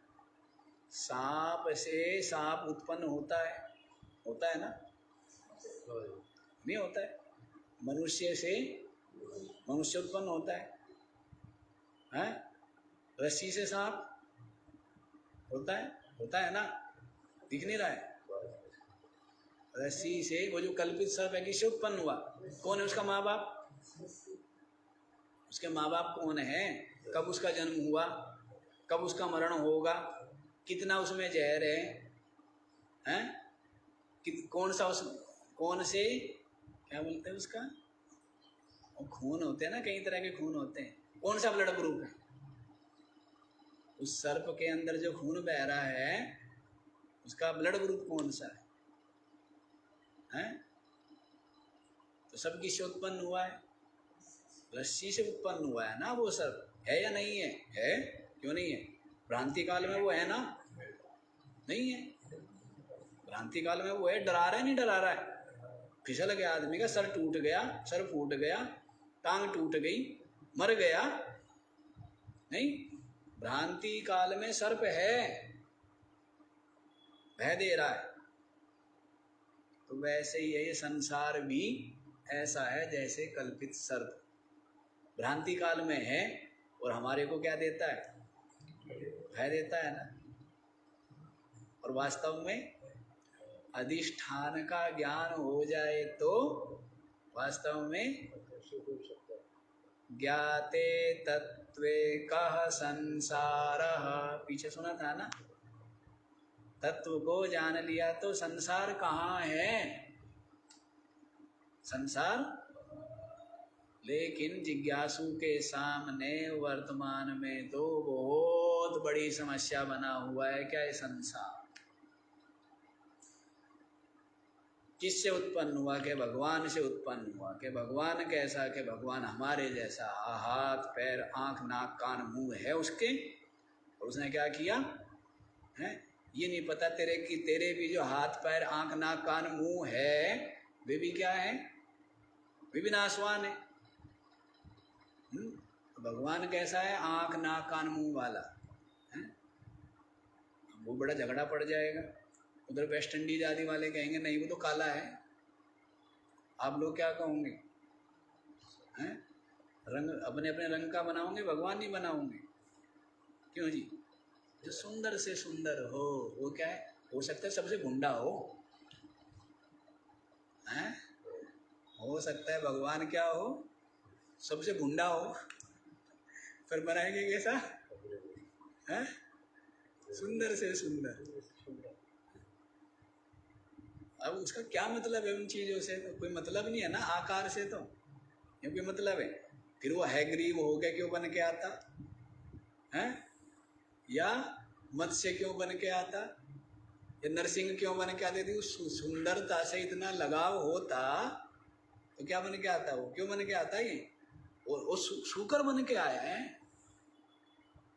सांप से सांप उत्पन्न होता है ना? नहीं होता है। मनुष्य से मनुष्य उत्पन्न होता है, हैं? रस्सी से सांप होता है ना? दिख नहीं रहा है? रस्सी से वो जो कल्पित सर्प है किससे उत्पन्न हुआ? कौन है उसका माँ बाप? उसके माँ बाप कौन है? कब उसका जन्म हुआ? कब उसका मरण होगा? कितना उसमें जहर है? कौन से क्या बोलते हैं उसका? वो खून होते हैं ना, कई तरह के खून होते हैं। कौन सा ब्लड ग्रुप है? उस सर्प के अंदर जो खून बह रहा है उसका ब्लड ग्रुप कौन सा है? तो सब किससे उत्पन्न हुआ है? रस्सी से उत्पन्न हुआ है ना वो सर्प। है या नहीं है? है। क्यों नहीं है? भ्रांति काल में वो है ना? नहीं है। भ्रांति काल में वो है। डरा रहा है नहीं डरा रहा है? फिसल गया आदमी का, सर टूट गया, सर फूट गया, टांग टूट गई, मर गया, नहीं? भ्रांति काल में सर्प है, भय दे रहा है। तो वैसे ही है ये संसार भी ऐसा है जैसे कल्पित सर्प भ्रांति काल में है और हमारे को क्या देता है? भय देता है ना। और वास्तव में अधिष्ठान का ज्ञान हो जाए तो वास्तव में ज्ञाते तत्वे कः संसारः, पीछे सुना था ना? तत्व को जान लिया तो संसार कहाँ है? संसार लेकिन जिज्ञासु के सामने वर्तमान में तो बहुत बड़ी समस्या बना हुआ है। क्या है? संसार किससे उत्पन्न हुआ? के भगवान से उत्पन्न हुआ। के भगवान कैसा? के भगवान हमारे जैसा, हाथ पैर आंख नाक कान मुंह है उसके, और उसने क्या किया है? ये नहीं पता तेरे भी जो हाथ पैर आंख नाक कान मुंह है वे भी क्या है? वे भी नाशवान है। भगवान कैसा है? आंख नाक कान मुंह वाला है। वो बड़ा झगड़ा पड़ जाएगा। उधर वेस्ट इंडीज आदि वाले कहेंगे नहीं वो तो काला है। आप लोग क्या कहोगे? हैं? रंग अपने अपने रंग का बनाओगे, भगवान नहीं बनाओगे। क्यों जी? जो सुंदर से सुंदर हो वो क्या है? हो सकता है सबसे गुंडा हो, हैं? हो सकता है भगवान क्या हो? सबसे गुंडा हो। फिर बनाएंगे कैसा? हैं? सुंदर से सुंदर। अब उसका क्या मतलब है उन चीज़ों से? तो कोई मतलब नहीं है ना आकार से, तो क्योंकि मतलब है। फिर वो है गरीब हो गया क्यों बन के आता है? या मत्स्य क्यों बन के आता? या नरसिंह क्यों बन के आते थे? उस सुंदरता से इतना लगाव होता तो क्या बन के आता? वो क्यों बन के आता ये? और वो शुकर बन के आया है।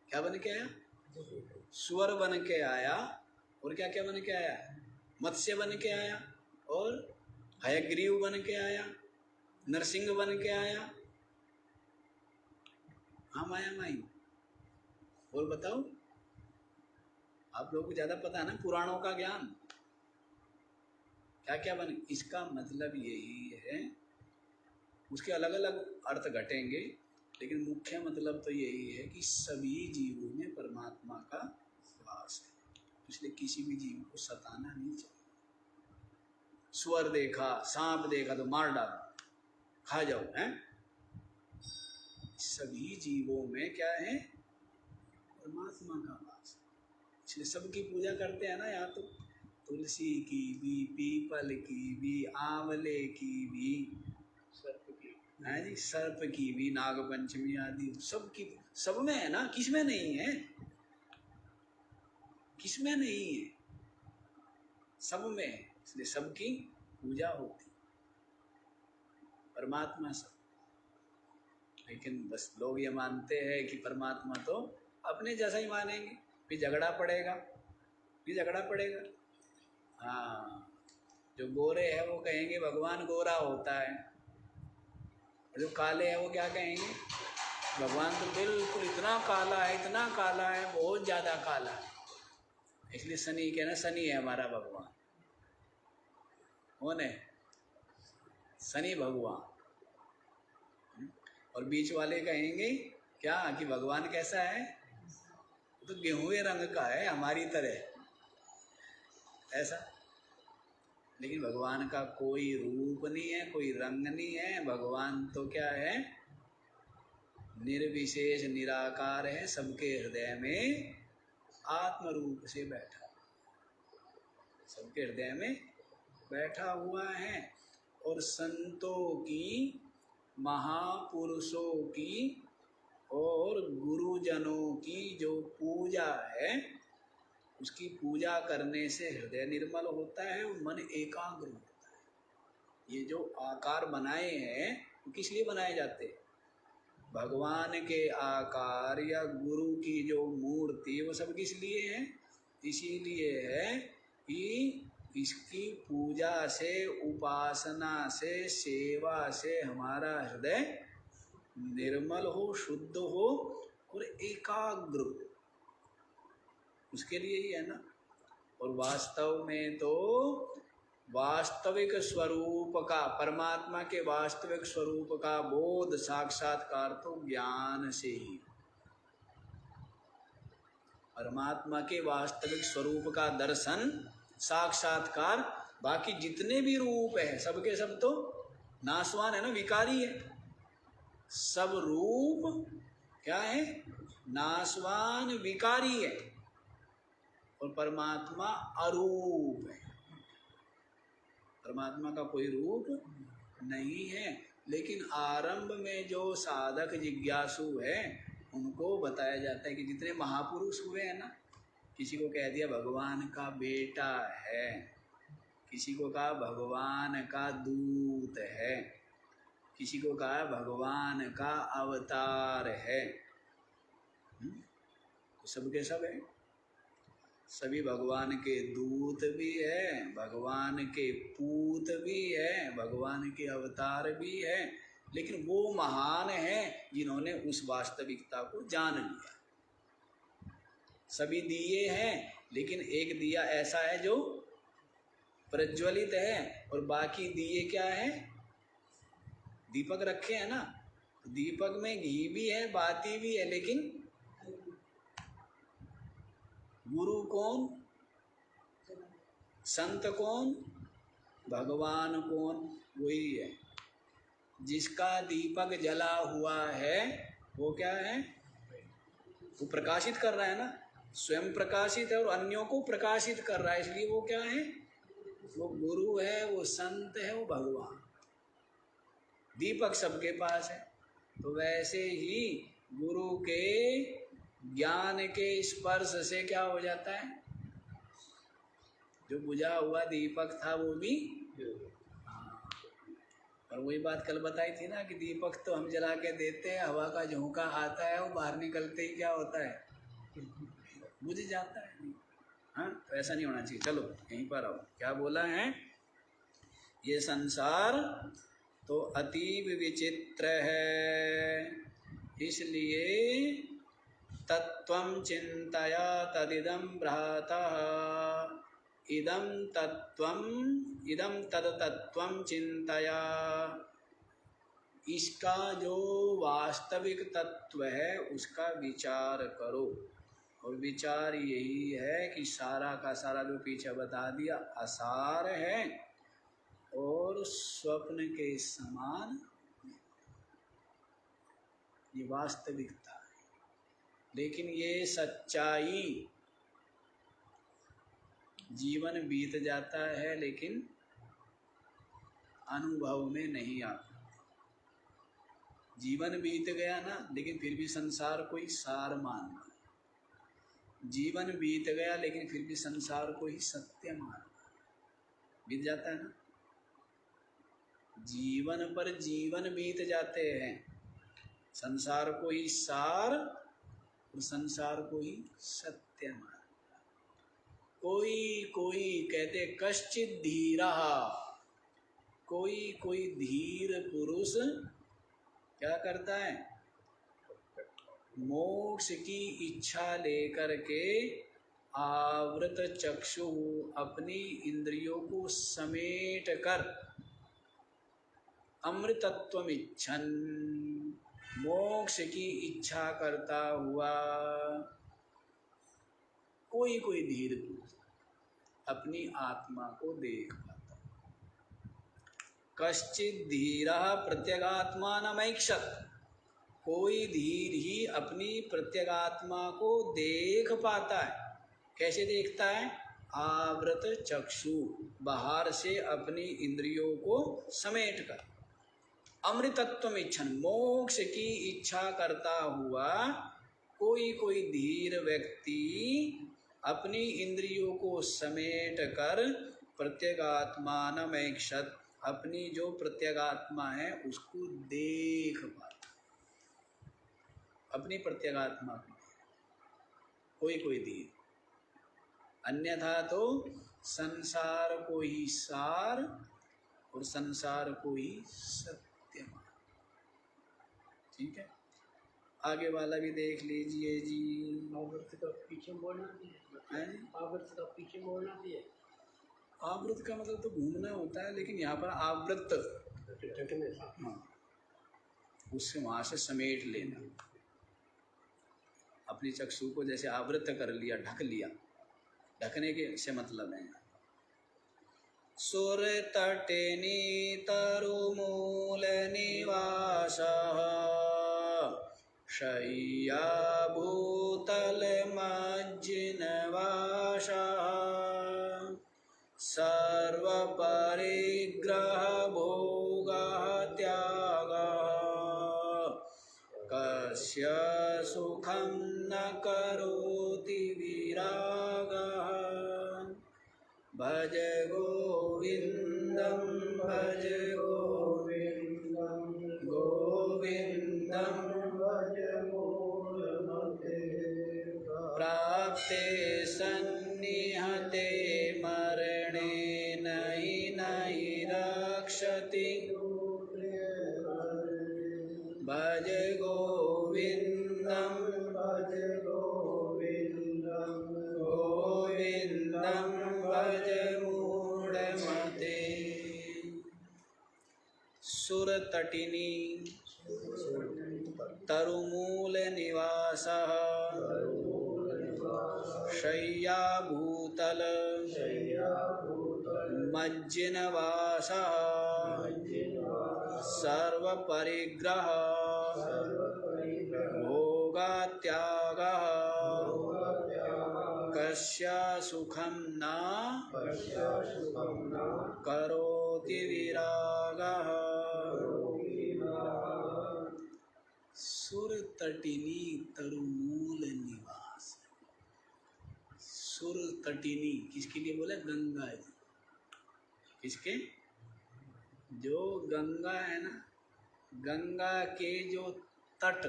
क्या बन के आया? सुअर बन के आया। और क्या क्या बन के आया? मत्स्य बन के आया, और हयग्रीव बन के आया, नरसिंह बन के आया, हाँ माया माई। और बताओ, आप लोगों को ज़्यादा पता है ना पुराणों का ज्ञान, क्या क्या बने। इसका मतलब यही है, उसके अलग अलग अर्थ घटेंगे, लेकिन मुख्य मतलब तो यही है कि सभी जीवों में परमात्मा का वास है, इसलिए किसी भी जीव को सताना नहीं चाहिए। सुअर देखा, सांप देखा तो मार डालो, खा जाओ, हैं? सभी जीवों में क्या है? परमात्मा का वास। इसलिए सबकी पूजा करते हैं ना, यहाँ तो तुलसी की भी, पीपल की भी, आंवले की भी, सर्प की, है जी, सर्प की भी, नागपंचमी आदि सबकी, सब में है ना, किसमें नहीं है? किसमें नहीं है? सब में है, इसलिए सबकी पूजा होती परमात्मा सब। लेकिन बस लोग ये मानते हैं कि परमात्मा तो अपने जैसा ही मानेंगे, फिर झगड़ा पड़ेगा, फिर झगड़ा पड़ेगा। हाँ, जो गोरे हैं वो कहेंगे भगवान गोरा होता है, और जो काले हैं वो क्या कहेंगे? भगवान तो बिल्कुल इतना काला है, इतना काला है, बहुत ज़्यादा काला है। इसलिए शनि कहना, शनि है हमारा भगवान। कौन है? शनि भगवान। और बीच वाले कहेंगे क्या कि भगवान कैसा है? तो गेहूं रंग का है, हमारी तरह, ऐसा। लेकिन भगवान का कोई रूप नहीं है, कोई रंग नहीं है। भगवान तो क्या है? निर्विशेष निराकार है, सबके हृदय में आत्म रूप से बैठा, सबके हृदय में बैठा हुआ है। और संतों की, महापुरुषों की और गुरुजनों की जो पूजा है, उसकी पूजा करने से हृदय निर्मल होता है और मन एकाग्र होता है। ये जो आकार बनाए हैं वो किस लिए बनाए जाते हैं? भगवान के आकार या गुरु की जो मूर्ति, वो सब किस लिए है? इसीलिए है कि इसकी पूजा से, उपासना से, सेवा से हमारा हृदय निर्मल हो, शुद्ध हो और एकाग्र हो, उसके लिए ही है ना। और वास्तव में तो वास्तविक स्वरूप का, परमात्मा के वास्तविक स्वरूप का बोध, साक्षात्कार तो ज्ञान से ही। परमात्मा के वास्तविक स्वरूप का दर्शन, साक्षात्कार, बाकी जितने भी रूप है सबके सब तो नाशवान है ना, विकारी है। सब रूप क्या है? नाशवान, विकारी है। और परमात्मा अरूप है, परमात्मा का कोई रूप नहीं है। लेकिन आरंभ में जो साधक जिज्ञासु है उनको बताया जाता है कि जितने महापुरुष हुए हैं ना, किसी को कह दिया भगवान का बेटा है, किसी को कहा भगवान का दूत है, किसी को कहा भगवान का अवतार है, तो सबके सब है। सभी भगवान के दूत भी है, भगवान के पूत भी है, भगवान के अवतार भी है। लेकिन वो महान है जिन्होंने उस वास्तविकता को जान लिया। सभी दिए हैं, लेकिन एक दिया ऐसा है जो प्रज्वलित है, और बाकी दिए क्या है? दीपक रखे हैं ना, दीपक में घी भी है, बाती भी है, लेकिन गुरु कौन? संत कौन? भगवान कौन? वही है। जिसका दीपक जला हुआ है वो क्या है? वो प्रकाशित कर रहा है ना, स्वयं प्रकाशित है और अन्यों को प्रकाशित कर रहा है, इसलिए वो क्या है? वो गुरु है, वो संत है, वो भगवान। दीपक सबके पास है। तो वैसे ही गुरु के ज्ञान के स्पर्श से क्या हो जाता है? जो बुझा हुआ दीपक था वो भी, और वही बात कल बताई थी ना कि दीपक तो हम जला के देते हैं, हवा का झोंका आता है, वो बाहर निकलते ही क्या होता है? बुझ जाता है। हाँ, तो ऐसा नहीं होना चाहिए। चलो यहीं पर आओ, क्या बोला है? ये संसार तो अतीव विचित्र है, इसलिए तत्त्वं चिंतया तदिदं भ्रातः, इदं तत्त्वं चिंतया। इसका जो वास्तविक तत्व है उसका विचार करो। और विचार यही है कि सारा का सारा जो पीछे बता दिया असार है और स्वप्न के समान, ये वास्तविकता है। लेकिन ये सच्चाई, जीवन बीत जाता है लेकिन अनुभव में नहीं आता। जीवन बीत गया ना, लेकिन फिर भी संसार को ही सार मानना। जीवन बीत गया लेकिन फिर भी संसार को ही सत्य मानना। बीत जाता है ना, जीवन पर जीवन बीत जाते हैं, संसार को ही सार और संसार को ही सत्य मानना। कोई कहते कश्चित धीरा, कोई धीर पुरुष क्या करता है, मोक्ष की इच्छा लेकर के आवृत चक्षु अपनी इंद्रियों को समेट कर अमृतत्वम इच्छन, मोक्ष की इच्छा करता हुआ कोई धीर पुरुष अपनी आत्मा को देख पाता। कश्चित धीरा प्रत्यगात्मानमैक्षत, कोई धीर ही अपनी प्रत्यगात्मा को देख पाता है। कैसे देखता है, आवृत चक्षु, बाहर से अपनी इंद्रियों को समेट कर, अमृतत्वम इच्छन, मोक्ष की इच्छा करता हुआ कोई धीर व्यक्ति अपनी इंद्रियों को समेट कर प्रत्यगात्मानमैक्षत, अपनी जो प्रत्यगात्मा है उसको देख पाता, अपनी प्रत्यगात्मा को कोई धीर। अन्यथा तो संसार को ही सार और संसार को ही सत्य मान। ठीक है, आगे वाला भी देख लीजिए जी। आवृत का पीछे मोड़ना है, आवृत का पीछे मोड़ना भी है। आवृत का मतलब तो घूमना होता है, लेकिन यहाँ पर आवृत, हाँ, उससे वहाँ से समेट लेना, अपनी चक्षु को जैसे आवृत कर लिया, ढक लिया, ढकने के से मतलब है। सुर तटिनी तरुमूल निवासः, शय्या भूतल मज्जिन वासः, सर्व परिग्रह भोगः त्यागः, कस्य सुखं न करोति विरागः, भज गोविन्दं भज गोविन्दं, गोविन्दं भज मूलमते, प्राप्ते सन्निहते मरणे नहि रक्षति, भज गोविन्दं भज गोविन्दं, गोविन्दं भज मूढ़मते। सुरतटिनी तरुमूल निवासः, शय्या भूतल मज्जिन वासः, सर्व परिग्रह भोगात्यागः, कस्य सुखं न करोति विरागः। सुरतटिनी तरुमूल निवास। सुरतटिनी किसके लिए बोला, गंगा जी। किसके, जो गंगा है ना, गंगा के जो तट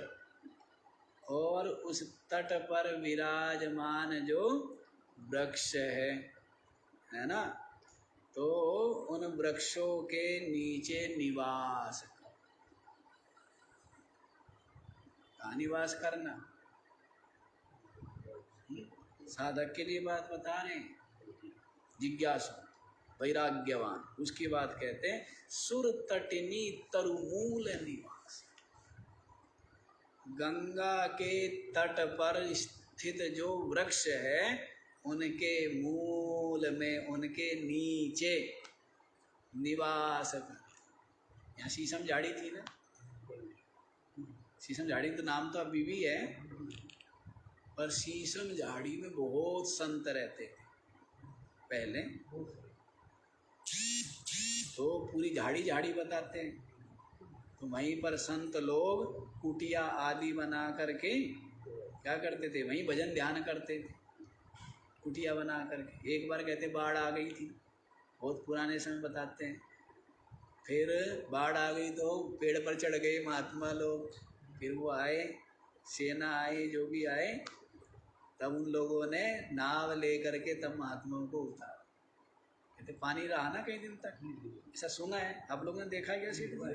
और उस तट पर विराजमान जो वृक्ष है ना, तो उन वृक्षों के नीचे निवास। कहाँ निवास करना। साधक के लिए बात बता रहे हैं, जिज्ञासु वैराग्यवान, उसकी बात कहते हैं सुर तटिनी तरुमूल निवास। गंगा के तट पर स्थित जो वृक्ष है उनके मूल में, उनके नीचे निवास कर। यहाँ शीशम झाड़ी थी ना, शीशम झाड़ी तो नाम तो अभी भी है, पर शीशम झाड़ी में बहुत संत रहते थे पहले, तो पूरी झाड़ी झाड़ी बताते हैं। तो वहीं पर संत लोग कुटिया आदि बना करके क्या करते थे, वहीं भजन ध्यान करते थे, कुटिया बना करके। एक बार कहते बाढ़ आ गई थी, बहुत पुराने समय बताते हैं। फिर बाढ़ आ गई तो पेड़ पर चढ़ गए महात्मा लोग, फिर वो आए, सेना आई, जो भी आए, तब उन लोगों ने नाव ले करके तब महात्माओं को उतारा। कहते पानी रहा ना कई दिन तक, ऐसा सुना है। आप लोगों ने देखा क्या सीट पर?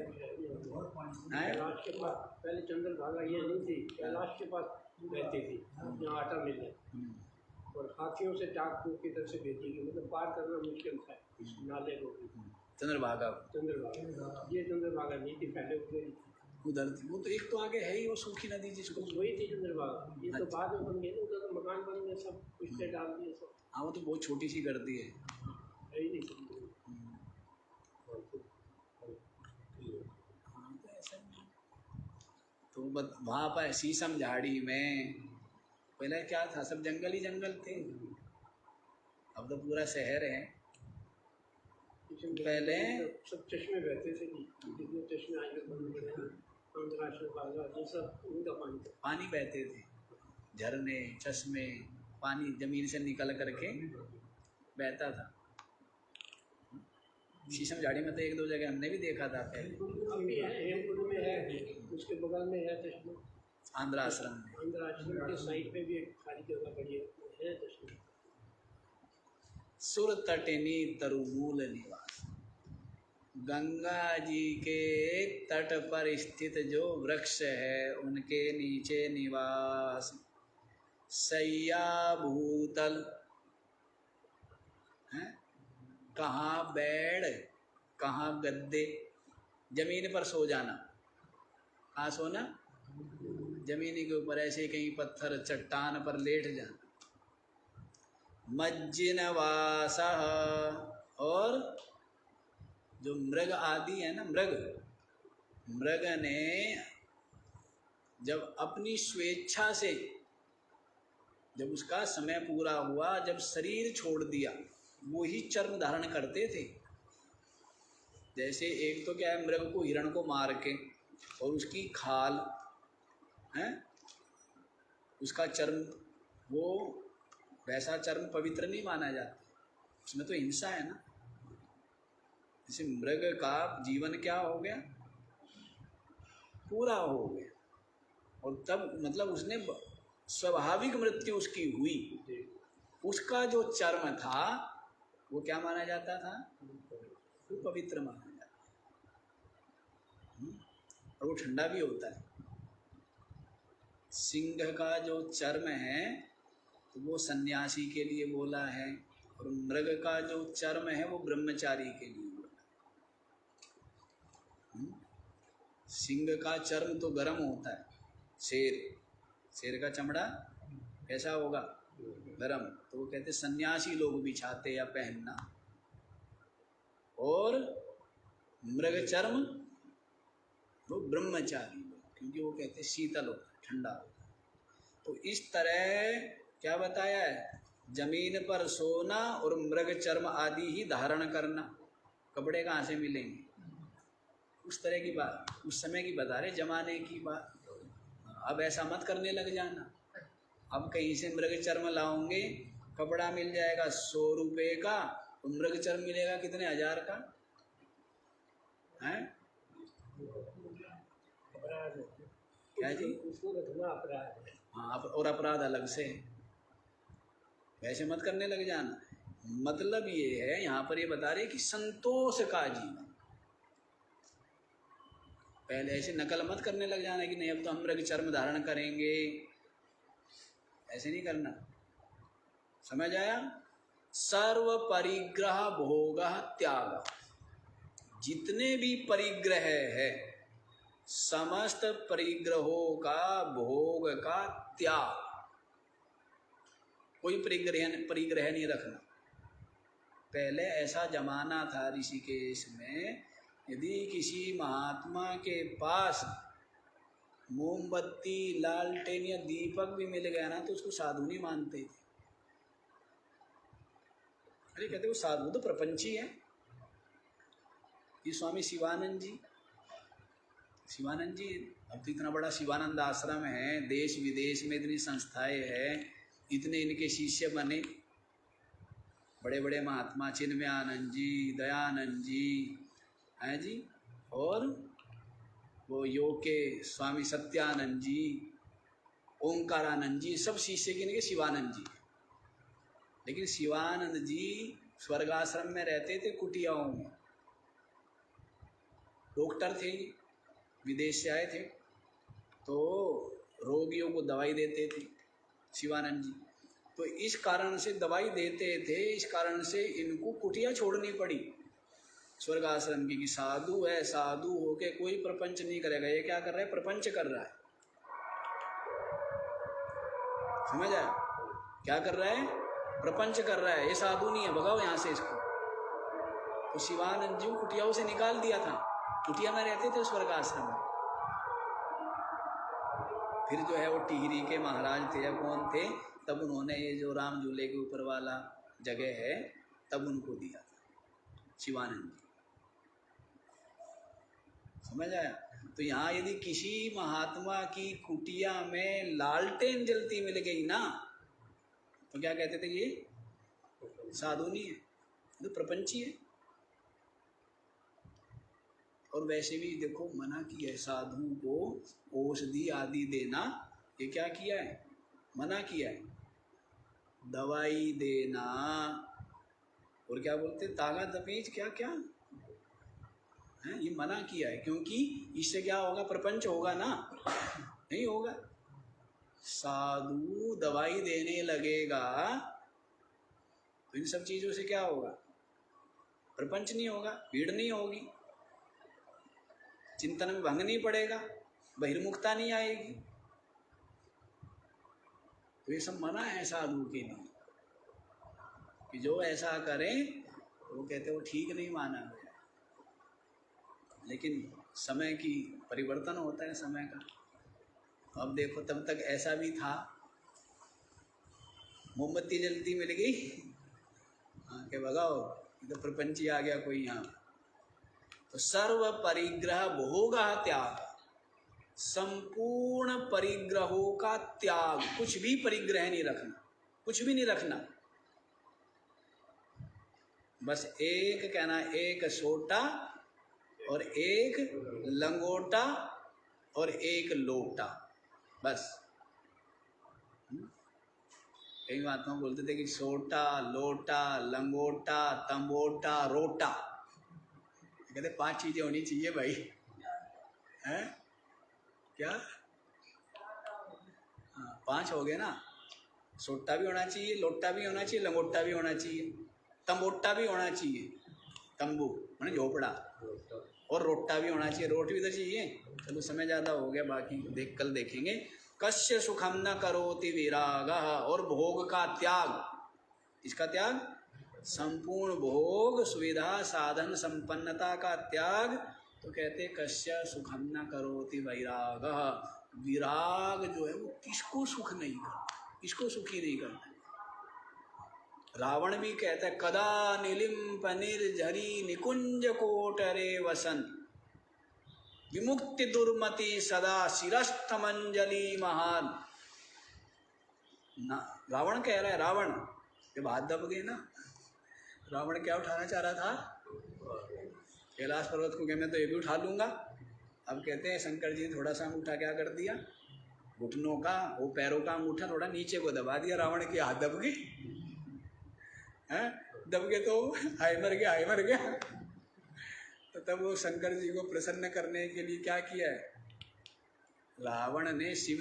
कैलाश के पास पहले चंद्रभागा ये नहीं थी, कैलाश के पास रहती थी, यहाँ आटा मिल जाए, और हाथियों से टाक टूक की तरफ से भेजी गई, मतलब पार करना मुश्किल था इस नाले को। चंद्रभागा ये चंद्रभागा नहीं थी, पहले उधर थी वो, तो एक तो आगे है ही वो सूखी नदी जिसको, वही थी चंद्रभागा। ये तो बाद में बन गई ना, उधर तो मकान बन गए, सब कुछ डाल दिए सब। हाँ वो तो बहुत छोटी सी कर दी है। यही नहीं तो वहाँ पर शीशम झाड़ी में पहले क्या था, सब जंगल ही जंगल थे, अब तो पूरा शहर है। पहले सब चश्मे बहते थे, जितने चश्मे आज पानी बहते थे, झरने चश्मे, पानी जमीन से निकल करके बहता था। शीशम झाड़ी में तो एक दो जगह हमने भी देखा था पहले। अभी है, हेमकुंड में है, उसके बगल में है चश्मा, आंध्र आश्रम में, आंध्र आश्रम के साइड पे भी एक खाली जगह पड़ी है चश्मा। सुर तटिनी तरुमूल निवास, गंगा जी के तट पर स्थित जो वृक्ष है उनके नीचे निवास। सैया भूतल है, कहाँ बेड, कहाँ गद्दे, जमीन पर सो जाना। कहाँ सोना? जमीन के ऊपर, ऐसे कहीं पत्थर चट्टान पर लेट जाना। मज्जिनवास, और जो मृग आदि है ना, मृग ने जब अपनी स्वेच्छा से, जब उसका समय पूरा हुआ, जब शरीर छोड़ दिया, वो ही चर्म धारण करते थे। जैसे एक तो क्या है, मृग को, हिरण को मार के और उसकी खाल है, उसका चर्म, वो वैसा चर्म पवित्र नहीं माना जाता, उसमें तो हिंसा है ना। जैसे मृग का जीवन क्या हो गया, पूरा हो गया, और तब मतलब उसने स्वाभाविक मृत्यु उसकी हुई, उसका जो चर्म था वो क्या माना जाता था, वो पवित्र माना जाता है, और वो ठंडा भी होता है। सिंह का जो चर्म है तो वो सन्यासी के लिए बोला है, और मृग का जो चर्म है वो ब्रह्मचारी के लिए बोला है। सिंह का चर्म तो गर्म होता है, शेर का चमड़ा कैसा होगा, गरम, तो वो कहते सन्यासी लोग बिछाते या पहनना। और मृग चर्म वो ब्रह्मचारी लोग, क्योंकि वो कहते शीतल होता है, ठंडा होता है। तो इस तरह क्या बताया है, जमीन पर सोना और मृग चर्म आदि ही धारण करना। कपड़े कहाँ से मिलेंगे, उस तरह की बात उस समय की बता रहे, जमाने की बात। अब ऐसा मत करने लग जाना, अब कहीं से मृग चर्म लाओगे, कपड़ा मिल जाएगा 100 रुपये का, और मृग चर्म मिलेगा कितने, 1000 का है? क्या जी? हाँ, और अपराध अलग से, वैसे मत करने लग जाना। मतलब ये है, यहाँ पर ये बता रहे कि संतोष का जीवन। पहले ऐसे नकल मत करने लग जाना कि नहीं अब तो हम मृग चर्म धारण करेंगे, ऐसे नहीं करना। समझ आया? सर्व परिग्रह भोग त्याग, जितने भी परिग्रह है समस्त परिग्रहों का भोग का त्याग, कोई परिग्रह नहीं रखना। पहले ऐसा जमाना था ऋषिकेश में, यदि किसी महात्मा के पास मोमबत्ती, लालटेन या दीपक भी मिल गया ना तो उसको साधु नहीं मानते थे। अरे कहते वो साधु तो प्रपंची है। ये स्वामी शिवानंद जी अब तो इतना बड़ा शिवानंद आश्रम है, देश विदेश में इतनी संस्थाएं हैं, इतने इनके शिष्य बने, बड़े बड़े महात्मा चिन्मयानंद जी, दयानंद जी हैं जी, और वो योग के स्वामी सत्यानंद जी, ओंकारानंद जी, सब शिष्य के इनके शिवानंद जी। लेकिन शिवानंद जी स्वर्गाश्रम में रहते थे, कुटियाओं में, डॉक्टर थे, विदेश से आए थे, तो रोगियों को दवाई देते थे शिवानंद जी। तो इस कारण से दवाई देते थे, इस कारण से इनको कुटिया छोड़नी पड़ी स्वर्गाश्रम की, कि साधु है, साधु होके कोई प्रपंच नहीं करेगा। ये क्या कर रहा है? प्रपंच कर रहा है। समझ आया? क्या कर रहा है? प्रपंच कर रहा है। ये साधु नहीं है, भगाओ यहाँ से इसको। तो शिवानंद जी को कुटियाओं से निकाल दिया था, कुटिया में रहते थे स्वर्गाश्रम में। फिर जो है वो टिहरी के महाराज थे या कौन थे, तब उन्होंने ये जो राम झूले के ऊपर वाला जगह है तब उनको दिया था शिवानंद जी। समझ आया? तो यहाँ यदि किसी महात्मा की कुटिया में लालटेन जलती मिल गई ना तो क्या कहते थे? ये साधु नहीं है, तो प्रपंची है। और वैसे भी देखो मना किया है साधु को औषधि आदि देना, ये क्या किया है? मना किया है। दवाई देना और क्या बोलते तागा तपीज क्या क्या है, ये मना किया है। क्योंकि इससे क्या होगा? प्रपंच होगा ना? नहीं होगा। साधु दवाई देने लगेगा तो इन सब चीजों से क्या होगा? प्रपंच नहीं होगा, भीड़ नहीं होगी, चिंतन में भंग नहीं पड़ेगा, बहिर्मुखता नहीं आएगी। तो ये सब मना है साधु के लिए कि जो ऐसा करें वो कहते वो ठीक नहीं माना गया। लेकिन समय की परिवर्तन होता है, समय का। अब देखो तब तक ऐसा भी था, मोमबत्ती जलती मिल गई, हाँ के भगाओ, तो प्रपंची आ गया कोई यहाँ। तो सर्व परिग्रह भोग त्याग, संपूर्ण परिग्रहों का त्याग, कुछ भी परिग्रह नहीं रखना, कुछ भी नहीं रखना। बस एक कहना, एक सोटा और एक लंगोटा और एक लोटा, बस। कई महात्मा बोलते थे कि सोटा, लोटा, लंगोटा, तंबोटा, रोटा, कहते 5 चीजें होनी चाहिए भाई, हैं? क्या? हाँ 5 हो गए ना। सोटा भी होना चाहिए, लोटा भी होना चाहिए, लंगोटा भी होना चाहिए, तंबोटा भी होना चाहिए, तंबू माने झोपड़ा, और रोटा भी होना चाहिए, रोटी भी तो चाहिए। चलो समय ज़्यादा हो गया, बाकी कल देखेंगे। कस्य सुखम न करोति विरागः, और भोग का त्याग। इसका त्याग? संपूर्ण भोग सुविधा साधन संपन्नता का त्याग। तो कहते कस्य सुखम न करोति वैरागः, विराग जो है वो किसको सुख नहीं करता, किसको सुखी नहीं करता। रावण भी कहता है कदा निलिम्प निर्झरी निकुंज कोटरे वसन, विमुक्ति दुर्मति सदा शिरस्थ मंजलि महान। ना रावण कह रहा है, रावण जब हाथ दब गए ना, रावण क्या उठाना चाह रहा था? कैलाश पर्वत को, क्या मैं तो ये भी उठा लूंगा। अब कहते हैं शंकर जी ने थोड़ा सा अंगूठा क्या कर दिया, घुटनों का, वो पैरों का अंगूठा थोड़ा नीचे को दबा दिया, रावण के हाथ दब गए। हैं? दब गए तो हाय मर गया, हाय मर गया। तो तब वो शंकर जी को प्रसन्न करने के लिए क्या किया है, रावण ने शिव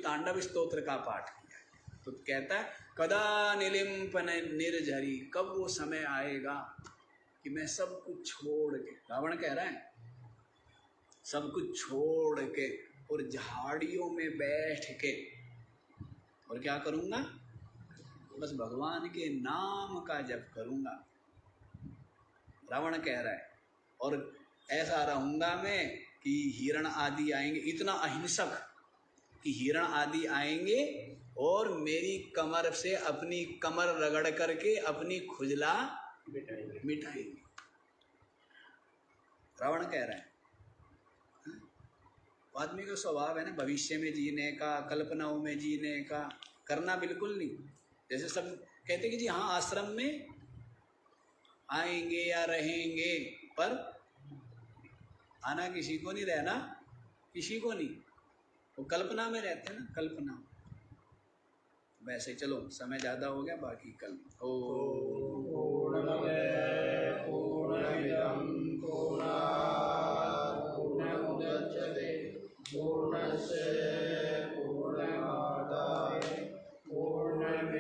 तांडव स्तोत्र का पाठ किया। तो कहता है कदा निलिम्पन निर्झरी, कब वो समय आएगा कि मैं सब कुछ छोड़ के, रावण कह रहा है सब कुछ छोड़ के और झाड़ियों में बैठ के और क्या करूँगा, बस भगवान के नाम का जप करूँगा। रावण कह रहा है और ऐसा रहूँगा मैं कि हिरण आदि आएंगे, इतना अहिंसक कि हिरण आदि आएंगे और मेरी कमर से अपनी कमर रगड़ करके अपनी खुजला मिटाएंगे। रावण कह रहा है। आदमी का स्वभाव है ना भविष्य में जीने का, कल्पनाओं में जीने का, करना बिल्कुल नहीं। जैसे सब कहते कि जी हाँ आश्रम में आएंगे या रहेंगे, पर आना किसी को नहीं, रहना किसी को नहीं, वो कल्पना में रहते हैं ना, कल्पना। वैसे चलो समय ज़्यादा हो गया, बाकी कल पूर्णस्य पूर्णमादाय पूर्णमेवावशिष्यते।